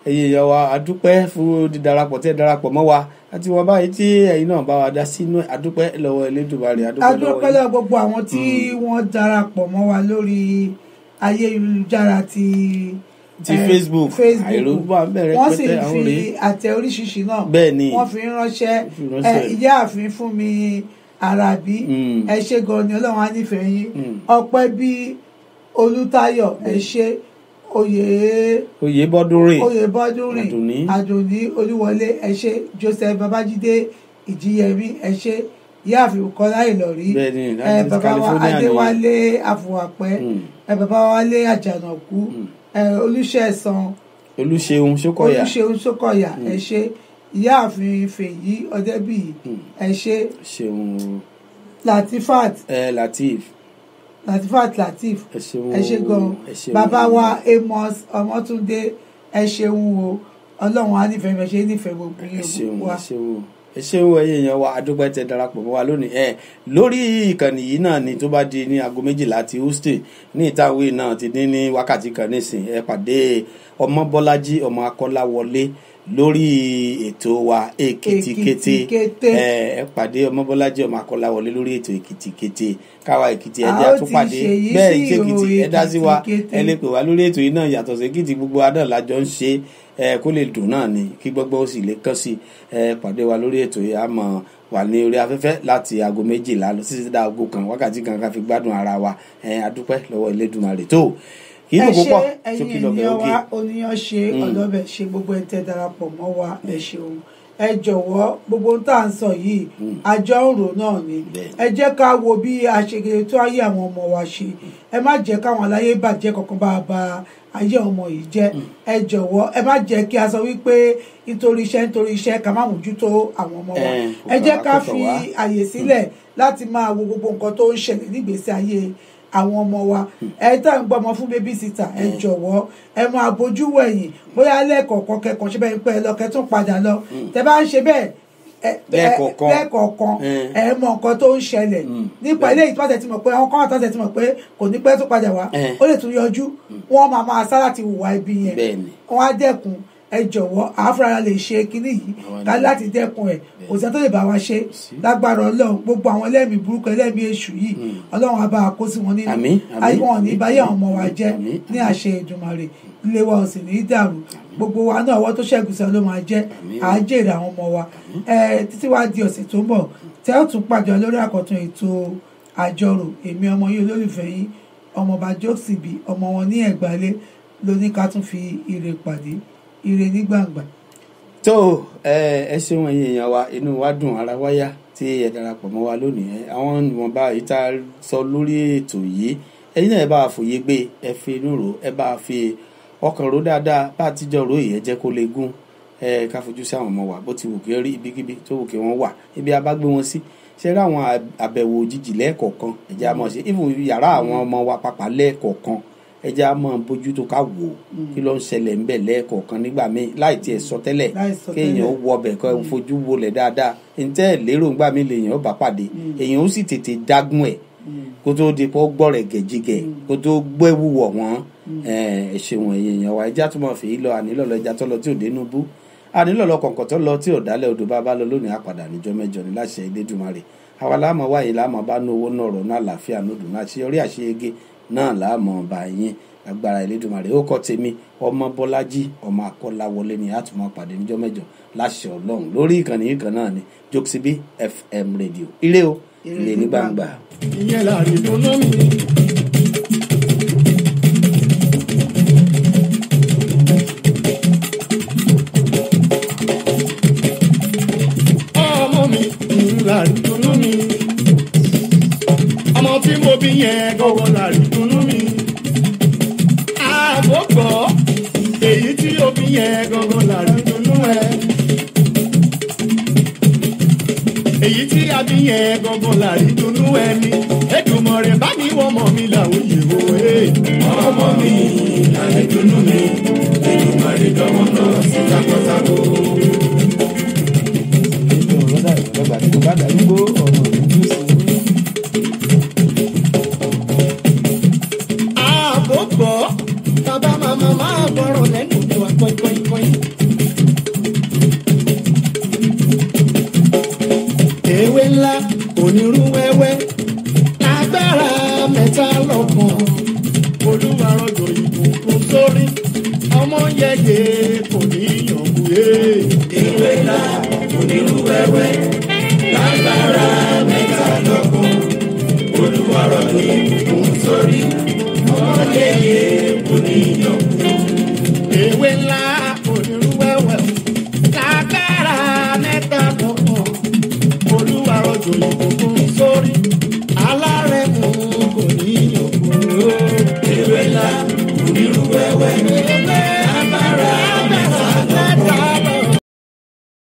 èèyàn wa adúpẹ́ fún dídarapọ̀ tẹ́ darapọ̀ mọ́ wa àti wọn báyìí tí ẹ̀yin náà bá wa dá sínú adúpẹ́ lọ́wọ́ Elédùmarè adúpẹ́ lọ́wọ́ gbogbo àwọn tí wọ́n darapọ̀ mọ́ wa lórí ayélujára ti Facebook wọ́n sì fi àtẹ oríṣiríṣi náà wọ́n fi ránṣẹ́ ìyáàfin fún mi Àràbí ẹ ṣé gan ni Ọlọ́run á nífẹ̀ẹ́ yín ọpẹ́ bí Olútáyọ̀ ẹ ṣé Oyèbọ́dúnrìn Àdùnní Olúwọlé ẹ ṣé Joseph Babájídé Ìjíyẹmí ẹ ṣé ìyáàfin Kọ́lá Ìlọ̀rí bàbá wa Adéwálé Àfùwàpẹ́ bàbá wa Wálé Àjànàkú Olúṣeun Ṣókọ̀yà ẹ ṣé ìyáàfin Fèyí Ọdẹ́bíyì ẹ ṣé Latif ẹ ṣé gan bàbá wa Amos Ọmọ́túndé ẹ ṣeun o Ọlọ́run á nífẹ̀ẹ́ mi ṣe nífẹ̀ẹ́ gbogbo yín wa. ẹ ṣeun ẹ̀yin èèyàn wa adúpẹ́ tẹ́ darapọ̀ mọ́ wa lónìí lórí ìkànnì yìí náà ni tó bá di ní aago 12 ti Houston ní ìtàwé náà ti dín ní wákàtí kan nísìn ẹ pàdé Ọmọbọ́lájí ọmọ Akọ́láwọlé lórí ètò wa Èkìtìkété ẹ pàdé Ọmọbọ́lájí ọmọ Akọ́láwọlé lórí ètò Èkìtìkété káwa Èkìtì ẹjẹ àtúpàdé bẹ́ẹ̀ ṣe Èkìtì ẹ dá sí wa ẹ lè pè wá lórí ètò yìí náà yàtọ̀ sí Èkìtì gbogbo adá lájọ ń ṣe kó lè dùn náà ni kí gbogbo ó sì lè kàn sí pàdé wa lórí ètò yìí a mọ̀ wà ní orí afẹ́fẹ́ láti aago 12 lọ sí sídá aago kan wákàtí kan ká fi gbádùn ara wa adúpẹ́ lọ́wọ́ Elédùmarè tó kì í lò púpọ̀ sókè lọ́bẹ̀ òkè. ẹ ṣé ẹ̀yin ènìyàn wa oníyan ṣe ọlọ́bẹ̀ ṣe gbogbo ẹ̀ tẹ́ darapọ̀ mọ́ wa ẹ ṣeun ẹ jọ̀wọ́ gbogbo ohun tá à ń sọ yìí àjọ òrò náà ni ẹ jẹ́ ká wo bí a ṣe tó ayé àwọn ọmọ wa ṣe ẹ má jẹ́ káwọn aláyé bàjẹ́ kankan bá ayé ọmọ yìí jẹ́ ẹ jọ̀wọ́ ẹ má jẹ́ kí a sọ wípé nítorí iṣẹ́ ká má mójútó àwọn ọmọ wa ẹ jẹ́ ká fi àyè sílẹ̀ láti máa wo gbogbo nǹkan tó ń ṣẹlẹ̀ nígbésí ayé àwọn ọmọ wa ẹ tá ń gbọmọ fún babysitter ẹ jọ̀wọ́ ẹ máa bójú wẹ̀yìn bóyá lẹ́ẹ̀kọ̀ọ̀kan kẹkàn ṣe bẹ́ẹ̀ pẹ́ lọ kẹtún padà lọ tẹ bá ń ṣe bẹ́ẹ̀ lẹ́ẹ̀kọ̀ọ̀kan ẹ mọ nǹkan tó ń ṣẹlẹ̀ nípa ilé ìtọ́sẹ̀ tí mọ̀ pé àwọn kan àtọ́sẹ̀ tí mọ̀ pé kò ní pẹ́ tó padà wá ó lè tún yọjú wọ́n máa sá láti hùwà ibi yẹn wọ́n á dẹ́kun ẹ jọ̀wọ́ àáfàrà lè ṣe kinní yìí ká láti dẹ́kun ẹ̀ kò sí tó lè bá wa ṣe lágbára Ọlọ́run gbogbo àwọn ẹlẹ́mìí burúkú ẹlẹ́mìí èṣù yìí Ọlọ́run á bá a kó sí wọn nínú ayé wọn ní báyé àwọn ọmọ wa jẹ́ ní àṣẹ Èdùmàrè ilé wa ò sì ní í dàrú gbogbo wa náà ọwọ́ tó ṣẹ́gun sọ ló máa jẹ́ àájèrè àwọn ọmọ wa títí wá di ọ̀sẹ̀ tó ń bọ̀ tẹ́ ò tún pàjọ lórí àkọ́tún ètò àjọrò èmi ọmọ yìí olólùfẹ́ yín ọmọọba Jókèsìbí ọmọ wọn ní Ẹ̀gbálé lóní ká tún fi ire pàdé ire ní gbàngbà. tó ẹ ṣeun ẹ̀yin èèyàn wa inú wa dùn ara wa yá tí ẹ darapọ̀ mọ́ wa lónìí àwọn ìwọ̀nba ìta sọ lórí ètò yìí ẹ̀yin náà ẹ bá fòye gbé ẹ fi inú rò ẹ bá fi ọkàn rò dáadáa bá àtijọ́ rò yìí ẹ jẹ́ kó lè gún ká fojú sí àwọn ọmọ wa bó ti wù kí rí ibikíbi tó wù kí wọ́n wà ibi a bá gbé wọn sí ṣe rí àwọn àbẹ̀wò òjijì lẹ́ẹ̀kọ̀ọ̀kan ẹ̀jẹ̀ àmọ́ ṣe even yàrá àwọn ọmọ wa pàpà lẹ́ẹ̀kọ̀ọ̀kan ẹjẹ́ a máa bójú tó ká wò kí ló ń ṣẹlẹ̀ ńbẹ̀ lẹ́ẹ̀kọ̀ọ̀kan nígbà míì láì tiẹ̀ sọ tẹ́lẹ̀ kéèyàn wọ ọbẹ̀ kọ́ fojú wolẹ̀ dáadáa ntẹ́ lérò ńgbà míì lèèyàn ó bá pàdé èèyàn ó sì tètè dágún ẹ̀ kó tó di pọ́ gbọ́rẹ̀ gẹ̀jígẹ̀ kó tó gbẹ́wù wọ̀ wọ́n ẹ̀ ṣeun èèyàn wa ẹjẹ́ àtúmọ̀ fèyí lọ ànílọ́lọ́ ẹja tó lọ tí ò dénú bú ànílọ́lọ́ kọ̀ọ̀kan tó lọ tí ò dálẹ̀ odò bá lọ lónìí àpàdà níjọ́ mẹ́jọ ní láṣẹ Elédùmarè àwa láàmú wáyé láàmú bá ní owó náà rọ̀ náà àlàáfíà nùdùn náà àṣeyọrí àṣeyege náà láàmú ọba yín agbára Elédùmarè ó kọ́ tèmi ọmọ Bọ́lájí ọmọ Akọ́láwọlé ni àtúmọ̀ pàdé níjọ́ mẹ́jọ láṣẹ Ọlọ́run lórí ìkànnì yìí kan náà ni Jokesibi FM Radio ire o ire ní gbangba. ìyẹn láàrin tó ná mi. ọmọ mi láàrin tó ná mi. ọmọ tí mo bí yẹn gọ́gọ́ láàrin tó ná mi. àgbọ̀gbọ̀ èyí tí o bí yẹn gọ́gọ́ láàrin tó ná ẹ. èyí tí a bí yẹn gangan láàrin dunú ẹni Èdùmàrè bá mi wọ́n mọ̀ mi làwòye o. ọmọ mi láàrin dunú mi Èdùmàrè dánwọ́ náà sí takọ́tako. lọ́gbà tí kò bá darúgbó ọmọ ìlú sí i. àbọ̀bọ̀ bàbá màmá máa gbọ́rọ̀ lẹ́nu mi wá kọ́ikọ́ikọ́i. ewé ńlá onírú wẹ́wẹ́ agbára mẹ́ta lọ́kàn Olúwa rọ̀jò ìbùkún sórí ọmọ yẹyẹ kò ní yànjú. ewé ńlá onírú wẹ́wẹ́